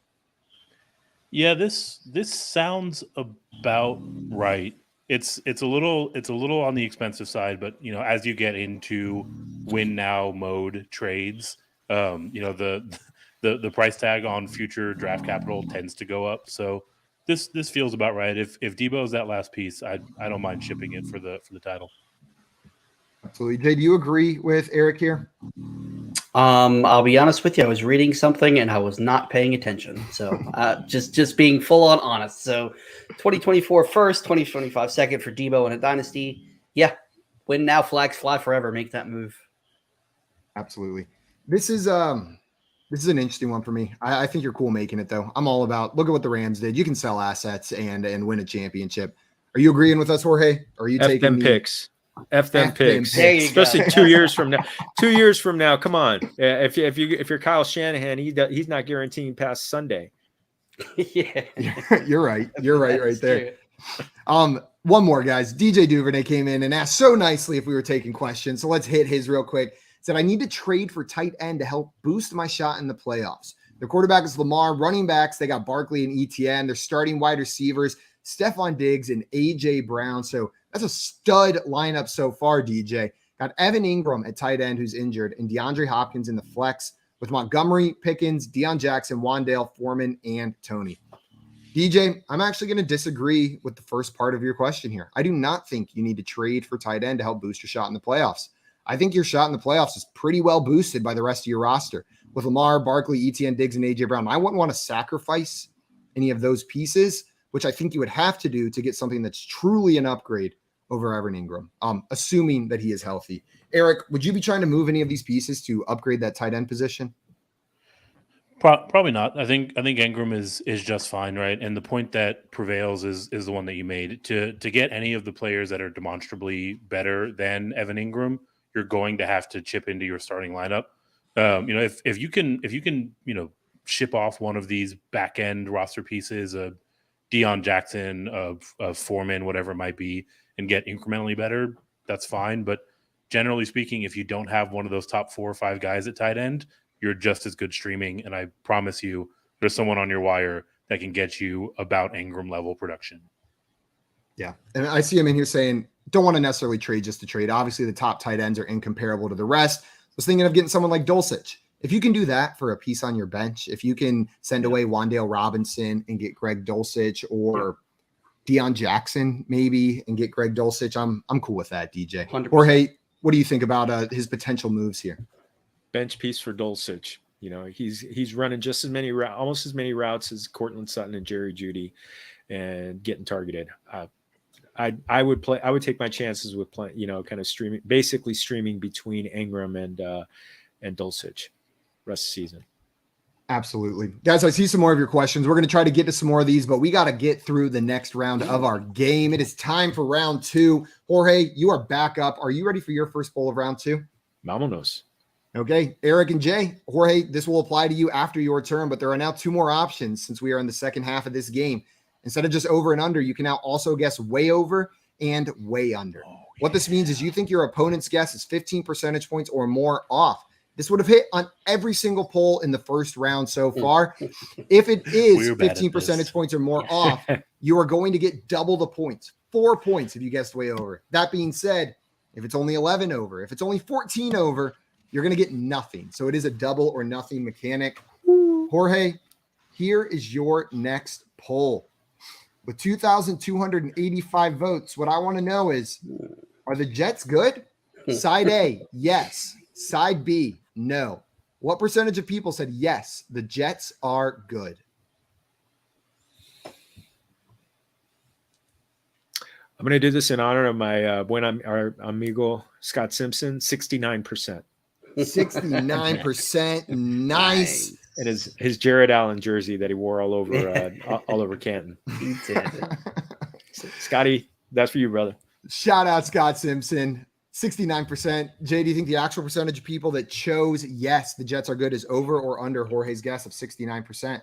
Yeah, this sounds about right. It's a little on the expensive side, but as you get into win now mode trades, the price tag on future draft capital tends to go up. So this feels about right. If Debo is that last piece, I don't mind shipping it for the title. Absolutely. Jay, do you agree with Eric here? I'll be honest with you. I was reading something and I was not paying attention. So just being full on honest. So 2024 first, 2025 second for Debo in a dynasty. Yeah. Win now, flags fly forever. Make that move. Absolutely. This is an interesting one for me. I think you're cool making it though. I'm all about look at what the Rams did. You can sell assets and win a championship. Are you agreeing with us, Jorge? Or are you taking them picks? F them picks, There you especially go. 2 years from now. 2 years from now, come on. If you're Kyle Shanahan, he's not guaranteeing past Sunday. Yeah, You're right. You're right That's there. true. One more, guys. DJ Duvernay came in and asked so nicely if we were taking questions. So let's hit his real quick. Said, I need to trade for tight end to help boost my shot in the playoffs. Their quarterback is Lamar. Running backs, they got Barkley and ETN. They're starting wide receivers, Stephon Diggs and A.J. Brown. So that's a stud lineup so far, DJ. Got Evan Ingram at tight end who's injured and DeAndre Hopkins in the flex with Montgomery, Pickens, Deion Jackson, Wandale, Foreman, and Tony. DJ, I'm actually going to disagree with the first part of your question here. I do not think you need to trade for tight end to help boost your shot in the playoffs. I think your shot in the playoffs is pretty well boosted by the rest of your roster. With Lamar, Barkley, ETN, Diggs, and A.J. Brown, I wouldn't want to sacrifice any of those pieces, which I think you would have to do to get something that's truly an upgrade over Evan Ingram, assuming that he is healthy. Eric, would you be trying to move any of these pieces to upgrade that tight end position? Probably not. I think Ingram is just fine, right? And the point that prevails is the one that you made. To get any of the players that are demonstrably better than Evan Ingram, you're going to have to chip into your starting lineup. If you can ship off one of these back end roster pieces, a Deion Jackson, of Foreman, whatever it might be, and get incrementally better, that's fine. But generally speaking, if you don't have one of those top 4 or 5 guys at tight end, you're just as good streaming. And I promise you, there's someone on your wire that can get you about Ingram level production. Yeah. And I see him in here saying, don't want to necessarily trade just to trade. Obviously, the top tight ends are incomparable to the rest. I was thinking of getting someone like Dulcich. If you can do that for a piece on your bench, if you can send away Wandale Robinson and get Greg Dulcich or Deion Jackson maybe and get Greg Dulcich, I'm cool with that, DJ. 100%. Jorge, what do you think about his potential moves here? Bench piece for Dulcich. He's running just as many almost as many routes as Cortland Sutton and Jerry Jeudy, and getting targeted. I would take my chances with playing, kind of streaming between Ingram and Dulcich rest of the season. Absolutely. Guys, I see some more of your questions. We're going to try to get to some more of these, but we got to get through the next round of our game. It is time for round 2. Jorge, you are back up. Are you ready for your first bowl of round 2? Vámonos. Okay, Eric and Jay. Jorge, this will apply to you after your turn, but there are now 2 more options since we are in the second half of this game. Instead of just over and under, you can now also guess way over and way under. What this means is you think your opponent's guess is 15 percentage points or more off. This would have hit on every single poll in the first round so far. If it is 15 percentage points or more off, you are going to get double the points, 4 points if you guessed way over. That being said, if it's only 11 over, if it's only 14 over, you're going to get nothing. So it is a double or nothing mechanic. Jorge, here is your next poll. With 2,285 votes, what I want to know is, are the Jets good? Side A, yes. Side B, no. What percentage of people said yes, the Jets are good? I'm going to do this in honor of my our amigo Scott Simpson, 69%. 69%. Nice. And his Jared Allen jersey that he wore all over Canton. He did. Scotty, that's for you, brother. Shout out Scott Simpson. 69%. Jay, do you think the actual percentage of people that chose yes, the Jets are good is over or under Jorge's guess of 69%?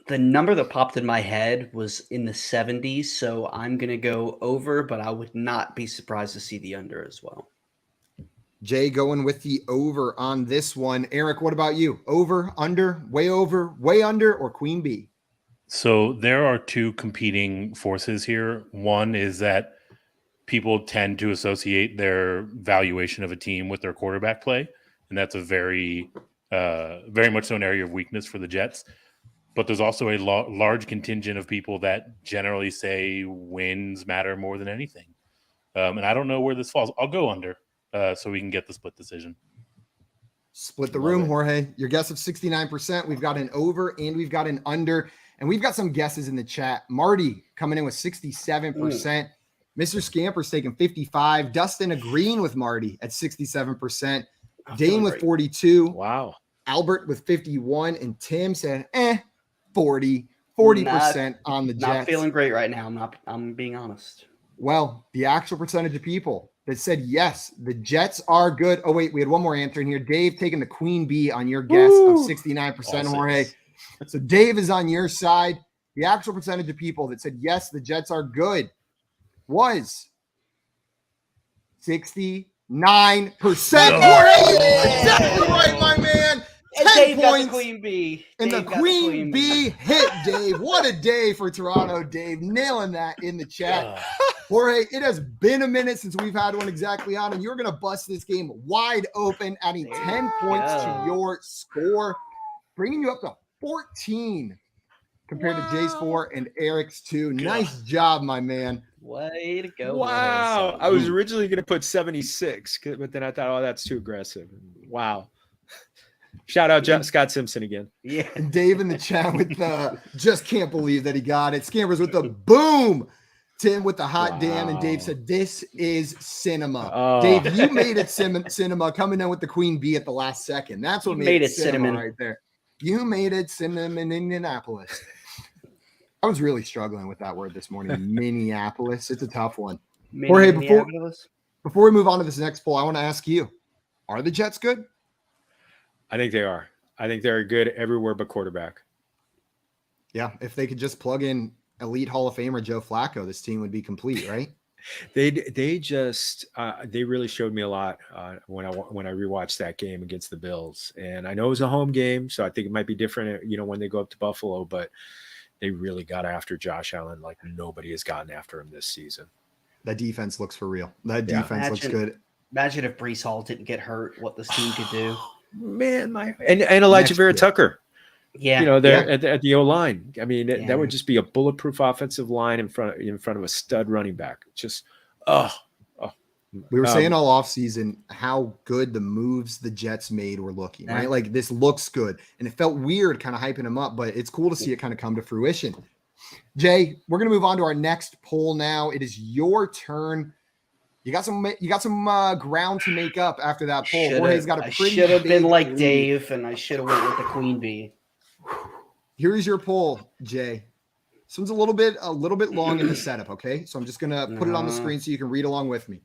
The number that popped in my head was in the 70s, so I'm going to go over, but I would not be surprised to see the under as well. Jay going with the over on this one. Eric, what about you? Over, under, way under, or queen bee? So there are 2 competing forces here. One is that people tend to associate their valuation of a team with their quarterback play, and that's a very much so an area of weakness for the Jets. But there's also a large contingent of people that generally say wins matter more than anything. And I don't know where this falls. I'll go under so we can get the split decision. Split the Love room, it. Jorge. Your guess of 69%. We've got an over and we've got an under. And we've got some guesses in the chat. Marty coming in with 67%. Mr. Scamper's taking 55. Dustin agreeing with Marty at 67%. Dane with 42. Wow. Albert with 51. And Tim said, 40% on the Jets. Not feeling great right now. I'm being honest. Well, the actual percentage of people that said yes, the Jets are good. Oh, wait, we had one more answer in here. Dave taking the queen bee on your guess of 69%, Jorge. So Dave is on your side. The actual percentage of people that said yes, the Jets are good was 69%. Jorge, exactly right, my man. 10 Dave got the points. queen bee. And the Dave got queen bee hit, Dave. What a day for Toronto, Dave. Nailing that in the chat. Jorge, it has been a minute since we've had one exactly on, and you're going to bust this game wide open, adding 10 points to your score, bringing you up to 14 compared to Jay's 4 and Eric's 2. Nice job, my man. Way to go. Wow. I was originally going to put 76, but then I thought, oh, that's too aggressive. Wow. Shout out Scott Simpson again. Yeah. And Dave in the chat with the just can't believe that he got it. Scammers with the boom. Tim with the hot damn. And Dave said, this is cinema. Oh. Dave, you made it cinema coming in with the queen bee at the last second. That's what made it cinema cinnamon right there. You made it cinnamon Indianapolis. I was really struggling with that word this morning. Minneapolis. It's a tough one. Jorge, before we move on to this next poll, I want to ask you, are the Jets good? I think they are. I think they're good everywhere but quarterback. Yeah, if they could just plug in elite Hall of Famer Joe Flacco, this team would be complete, right? They really showed me a lot when I rewatched that game against the Bills. And I know it was a home game, so I think it might be different, when they go up to Buffalo, but they really got after Josh Allen like nobody has gotten after him this season. That defense looks for real. That defense looks good. Imagine if Breece Hall didn't get hurt, what this team could do. Man, and Elijah Vera Tucker. Yeah. At the O-line. I mean, that would just be a bulletproof offensive line in front of a stud running back. Just, We were saying all offseason how good the moves the Jets made were looking, right? Like, this looks good. And it felt weird kind of hyping them up, but it's cool to see it kind of come to fruition. Jay, we're going to move on to our next poll now. It is your turn. You got some ground to make up after that poll. Jorge's got a pretty. I should have been like Dave, and I should have went with the queen bee. Here's your poll, Jay. This one's a little bit long in the setup. Okay, so I'm just gonna put it on the screen so you can read along with me.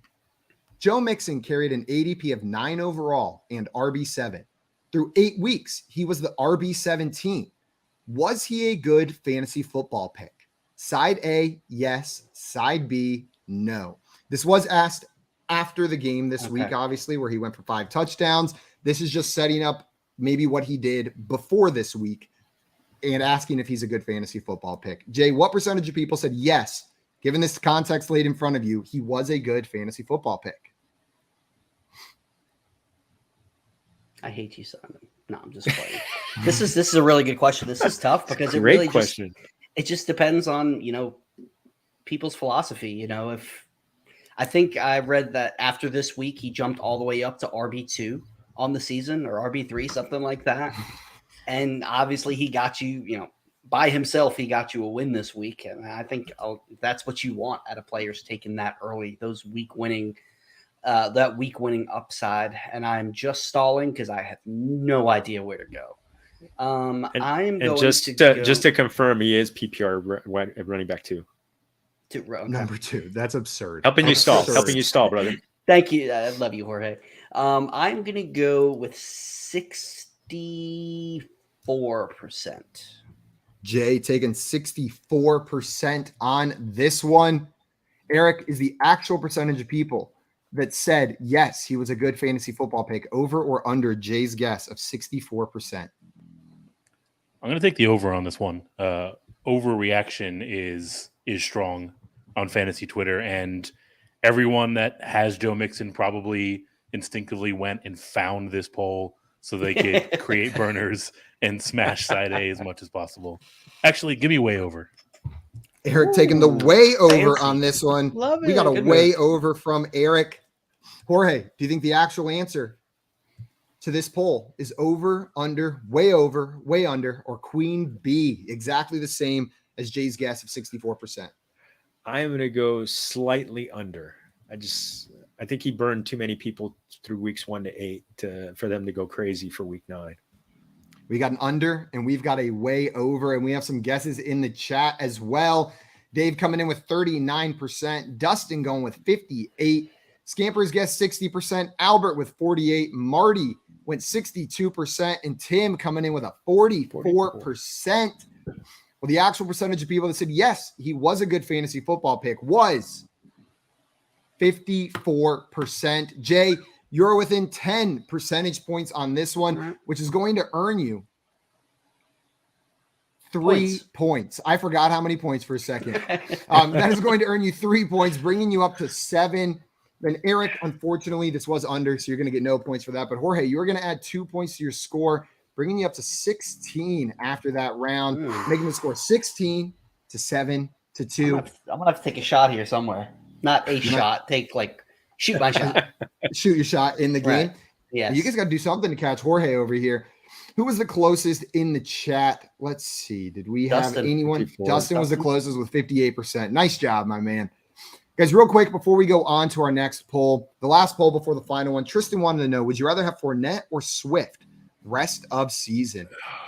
Joe Mixon carried an ADP of 9 overall and RB7 through 8 weeks. He was the RB17. Was he a good fantasy football pick? Side A, yes. Side B, no. This was asked after the game this week, obviously, where he went for 5 touchdowns. This is just setting up maybe what he did before this week and asking if he's a good fantasy football pick. Jay, what percentage of people said yes, given this context laid in front of you, he was a good fantasy football pick? I hate you, Simon. No, I'm just playing. This is a really good question. This is tough because it just depends on, people's philosophy. If I think I read that after this week, he jumped all the way up to RB2 on the season, or RB3, something like that. And obviously he got you, by himself, he got you a win this week. And I think that's what you want out of players taking that early, those week winning upside. And I'm just stalling because I have no idea where to go. Just to confirm, he is PPR running back 2. Number 2. That's absurd. Helping you stall, brother. Thank you. I love you, Jorge. I'm going to go with 64%. Jay taking 64% on this one. Eric is the actual percentage of people that said, yes, he was a good fantasy football pick, over or under Jay's guess of 64%. I'm going to take the over on this one. Overreaction is strong on fantasy Twitter, and everyone that has Joe Mixon probably instinctively went and found this poll so they could create burners and smash side A as much as possible. Actually, give me way over. Eric taking the way over on this one. Love it. We got a way over from Eric. Jorge, do you think the actual answer to this poll is over, under, way under, or queen B. Exactly the same as Jay's guess of 64%. I'm going to go slightly under. I think he burned too many people through weeks 1 to 8 for them to go crazy for week 9. We got an under and we've got a way over, and we have some guesses in the chat as well. Dave coming in with 39%, Dustin going with 58%, Scampers guessed 60%, Albert with 48%, Marty went 62%, and Tim coming in with a 44%. Well, the actual percentage of people that said yes, he was a good fantasy football pick was 54%. Jay, you're within 10 percentage points on this one, which is going to earn you 3 points. I forgot how many points for a second. That is going to earn you 3 points, bringing you up to 7. Then Eric, unfortunately, this was under, so you're going to get no points for that. But Jorge, you're going to add 2 points to your score, bringing you up to 16 after that round, making the score 16 to 7 to 2. I'm gonna have to take a shot here somewhere. Not a shot. Shoot my shot. Shoot your shot in the game. Right. Yeah. You guys got to do something to catch Jorge over here. Who was the closest in the chat? Let's see. Did we have anyone? 54. Dustin was the closest with 58%. Nice job, my man. Guys, real quick, before we go on to our next poll, the last poll before the final one, Tristan wanted to know, would you rather have Fournette or Swift rest of season?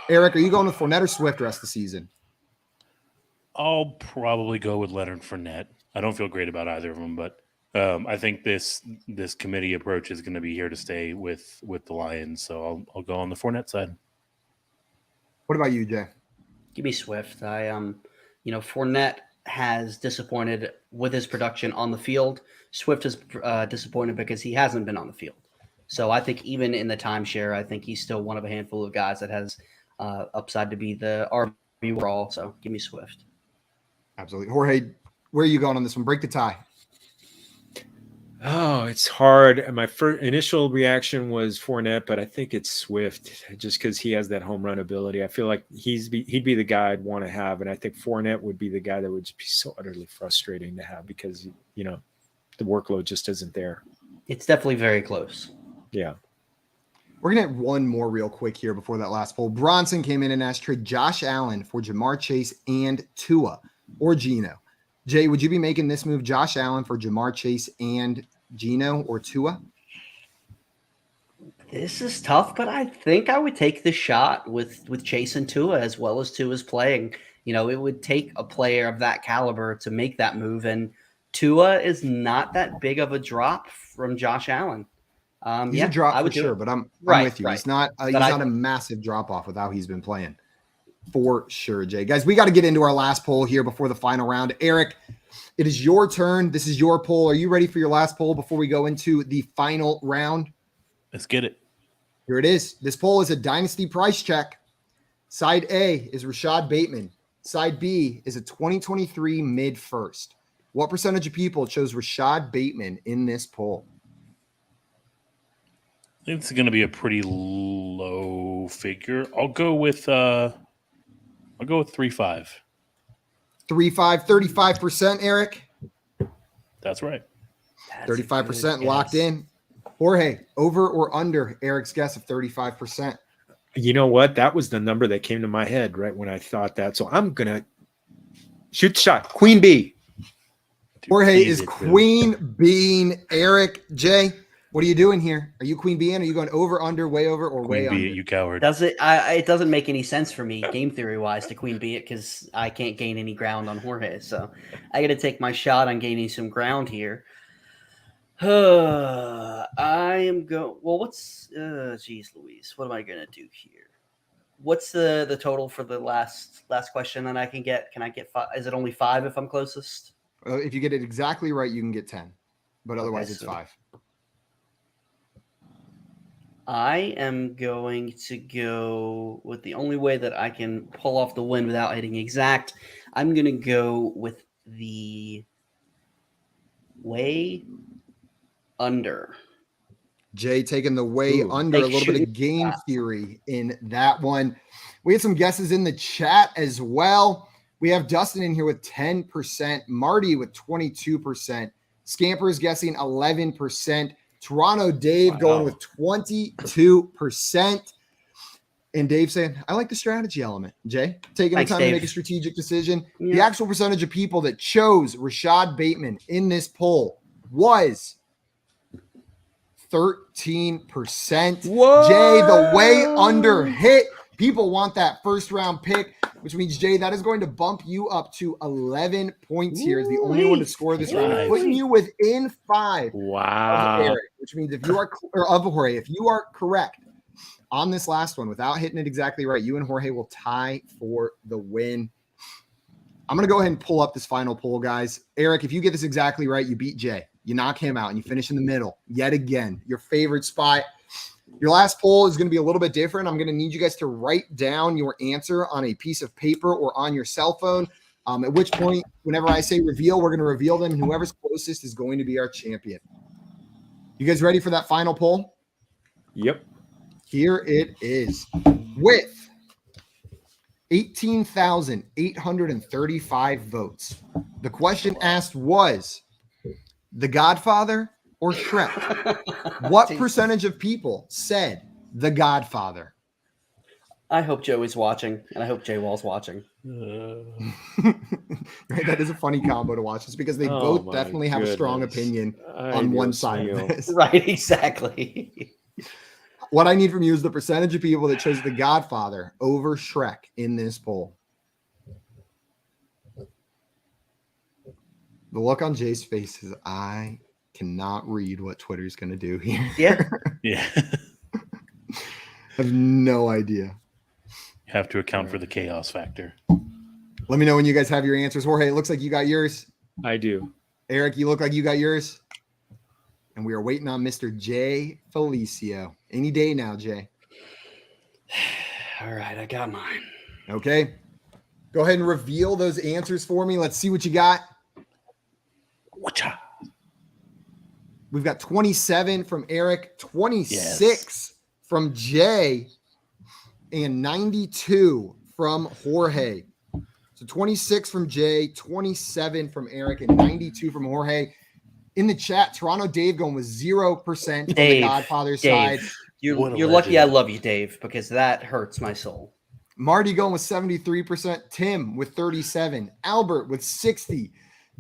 Eric, are you going with Fournette or Swift rest of season? I'll probably go with Leonard Fournette. I don't feel great about either of them, but I think this committee approach is going to be here to stay with the Lions, so I'll go on the Fournette side. What about you, Jay? Give me Swift. Fournette has disappointed with his production on the field. Swift is disappointed because he hasn't been on the field. So I think even in the timeshare, I think he's still one of a handful of guys that has upside to be the RB overall. So give me Swift. Absolutely. Jorge, where are you going on this one? Break the tie. Oh, it's hard. And my first initial reaction was Fournette, but I think it's Swift just because he has that home run ability. I feel like he'd be the guy I'd want to have, and I think Fournette would be the guy that would just be so utterly frustrating to have because the workload just isn't there. It's definitely very close. Yeah. We're going to have one more real quick here before that last poll. Bronson came in and asked trade Josh Allen for Jamar Chase and Tua or Geno. Jay, would you be making this move, Josh Allen for Jamar Chase and Geno or Tua? This is tough, but I think I would take the shot with Chase and Tua as well as Tua's playing. It would take a player of that caliber to make that move, and Tua is not that big of a drop from Josh Allen. He's a drop for sure, but I'm with you. Right. He's not a massive drop off with how he's been playing. For sure, Jay. Guys, we got to get into our last poll here before the final round. Eric, it is your turn. This is your poll. Are you ready for your last poll before we go into the final round? Let's get it. Here it is. This poll is a dynasty price check. Side A is Rashad Bateman. Side B is a 2023 mid-first. What percentage of people chose Rashad Bateman in this poll? I think it's going to be a pretty low figure. I'll go with 3.5. 3.5, 35%, Eric? That's right. 35% locked in. Jorge, over or under Eric's guess of 35%? You know what? That was the number that came to my head right when I thought that. So I'm going to shoot the shot. Queen B. Jorge is queen being Eric. Jay, what are you doing here? Are you queen being? Are you going over, under, way over, or way under? You coward. It doesn't make any sense for me game theory wise to queen be it because I can't gain any ground on Jorge. So I got to take my shot on gaining some ground here. I am going. Well, what's geez Louise, what am I gonna do here? What's the total for the last question that I can get? Can I get 5? Is it only 5 if I'm closest? If you get it exactly right, you can get 10, but otherwise it's 5. I am going to go with the only way that I can pull off the win without hitting exact. I'm gonna go with the way under. Jay taking the way under, a little bit of game theory in that one. We had some guesses in the chat as well. We have Dustin in here with 10%, Marty with 22%, Scampers guessing 11%, Toronto Dave going with 22%. And Dave saying, I like the strategy element. Jay, taking Thanks, the time Dave. to make a strategic decision. Yeah. The actual percentage of people that chose Rashad Bateman in this poll was 13%. Whoa! Jay, the way under hit. People want that first round pick, which means, Jay, that is going to bump you up to 11 points here as the only one to score this round, putting you within 5 Wow. of Eric, which means if you are, or of Jorge, if you are correct on this last one without hitting it exactly right, you and Jorge will tie for the win. I'm going to go ahead and pull up this final poll, guys. Eric, if you get this exactly right, you beat Jay. You knock him out and you finish in the middle yet again. Your favorite spot. Your last poll is going to be a little bit different. I'm going to need you guys to write down your answer on a piece of paper or on your cell phone. At which point, whenever I say reveal, we're going to reveal them. And whoever's closest is going to be our champion. You guys ready for that final poll? Yep. Here it is. With 18,835 votes, the question asked was, The Godfather or Shrek? What percentage of people said The Godfather? I hope Joey's watching, and I hope Jay Wall's watching. Right, that is a funny combo to watch. It's because they both definitely have a strong opinion on one side of this. Right, exactly. What I need from you is the percentage of people that chose The Godfather over Shrek in this poll. The look on Jay's face is, I cannot read what Twitter's going to do here. Yeah. Yeah. I have no idea. You have to account for the chaos factor. Let me know when you guys have your answers. Jorge, it looks like you got yours. I do. Eric, you look like you got yours. And we are waiting on Mr. Jay Felicio. Any day now, Jay. All right, I got mine. Okay. Go ahead and reveal those answers for me. Let's see what you got. Whatcha? We've got 27 from Eric, 26 from Jay, and 92 from Jorge. So 26 from Jay, 27 from Eric, and 92 from Jorge. In the chat, Toronto Dave going with 0% on the Godfather side. You're lucky I love you, Dave, because that hurts my soul. Marty going with 73%. Tim with 37. Albert with 60.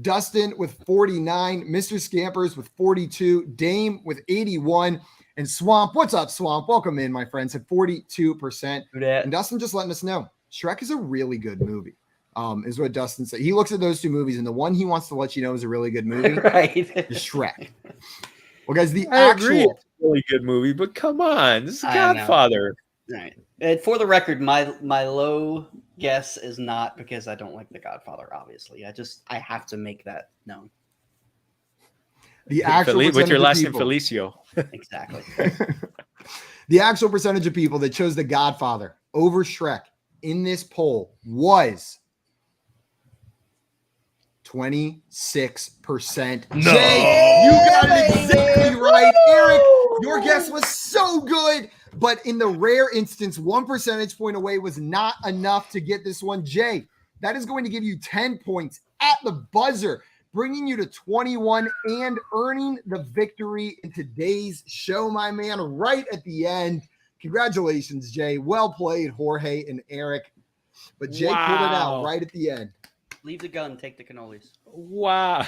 Dustin with 49. Mr. Scampers with 42. Dame with 81. And Swamp, what's up, Swamp? Welcome in, my friends, at 42%. And Dustin just letting us know, Shrek is a really good movie. Is what Dustin said. He looks at those two movies, and the one he wants to let you know is a really good movie right. is Shrek. Well, guys, the I actual agree. It's a really good movie, but come on, this is Godfather. Right. And for the record, my low guess is not because I don't like The Godfather. Obviously, I have to make that known. The actual with your last name people, Felicio. Exactly. the actual percentage of people that chose The Godfather over Shrek in this poll was 26%. No. Jay, you got it exactly right. Eric, your guess was so good, but in the rare instance, 1 percentage point away was not enough to get this one. Jay, that is going to give you 10 points at the buzzer, bringing you to 21 and earning the victory in today's show, my man, right at the end. Congratulations, Jay. Well played, Jorge and Eric. But Jay pulled it out right at the end. Leave the gun, take the cannolis. Wow.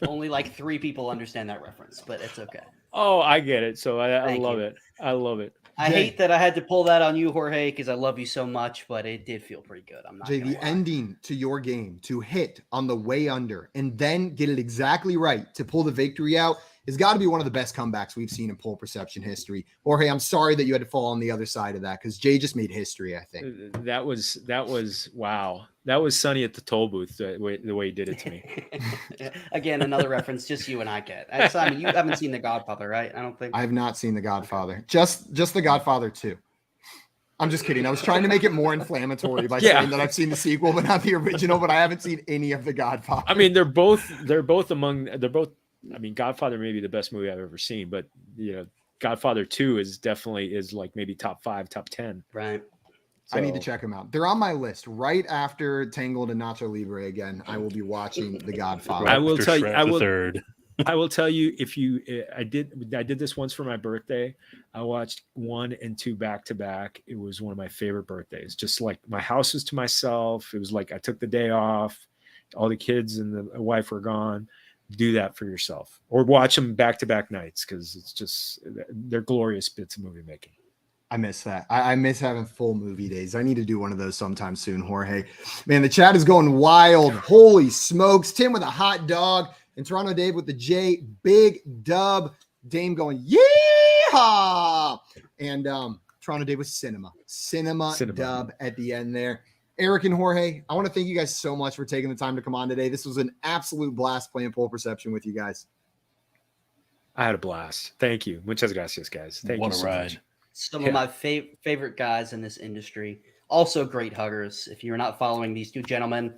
Only like 3 people understand that reference, but it's okay. Oh, I get it. So I love you. it. I love it. I hate that I had to pull that on you, Jorge, because I love you so much, but it did feel pretty good. I'm not Jay, gonna the lie. ending to your game, to hit on the way under and then get it exactly right to pull the victory out, has got to be one of the best comebacks we've seen in poll perception history. Jorge, I'm sorry that you had to fall on the other side of that because Jay just made history, I think. That was wow. That was Sunny at the toll booth, the way he did it to me. Again, another reference just you and I get. Simon, you haven't seen The Godfather, right? I don't think. I have not seen The Godfather. Just The Godfather 2. I'm just kidding. I was trying to make it more inflammatory by saying that I've seen the sequel, but not the original, but I haven't seen any of The Godfather. I mean, I mean, Godfather may be the best movie I've ever seen, but Godfather 2 is like maybe top 5, top 10. Right. So, I need to check them out. They're on my list right after Tangled and Nacho Libre again. I will be watching The Godfather. I will tell you. The third. I will tell you, I did this once for my birthday. I watched 1 and 2 back to back. It was one of my favorite birthdays. Just like my house was to myself. It was like I took the day off. All the kids and the wife were gone. Do that for yourself, or watch them back to back nights, because they're glorious bits of movie making. I miss that. I miss having full movie days. I need to do one of those sometime soon, Jorge. Man, the chat is going wild. Holy smokes. Tim with a hot dog. And Toronto Dave with the J. Big dub. Dame going, yeehaw! And Toronto Dave with cinema. Cinema dub at the end there. Eric and Jorge, I want to thank you guys so much for taking the time to come on today. This was an absolute blast playing Pole Perception with you guys. I had a blast. Thank you. Muchas gracias, guys. Thank you so much. Some of my favorite guys in this industry. Also great huggers. If you're not following these two gentlemen,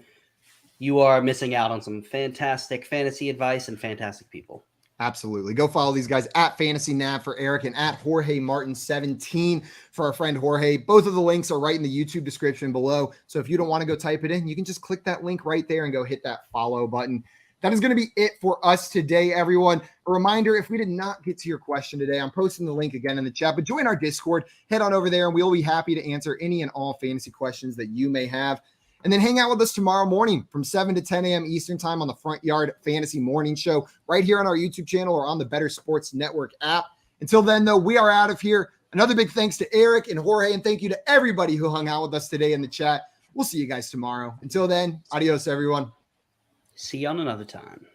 you are missing out on some fantastic fantasy advice and fantastic people. Absolutely. Go follow these guys at Fantasy Nav for Eric and at Jorge Martin 17 for our friend Jorge. Both of the links are right in the YouTube description below. So if you don't want to go type it in, you can just click that link right there and go hit that follow button. That is going to be it for us today, everyone. A reminder, if we did not get to your question today, I'm posting the link again in the chat, but join our Discord, head on over there, and we'll be happy to answer any and all fantasy questions that you may have. And then hang out with us tomorrow morning from 7 to 10 a.m. Eastern time on the Front Yard Fantasy Morning Show right here on our YouTube channel or on the Better Sports Network app. Until then, though, we are out of here. Another big thanks to Eric and Jorge, and thank you to everybody who hung out with us today in the chat. We'll see you guys tomorrow. Until then, adios, everyone. See you on another time.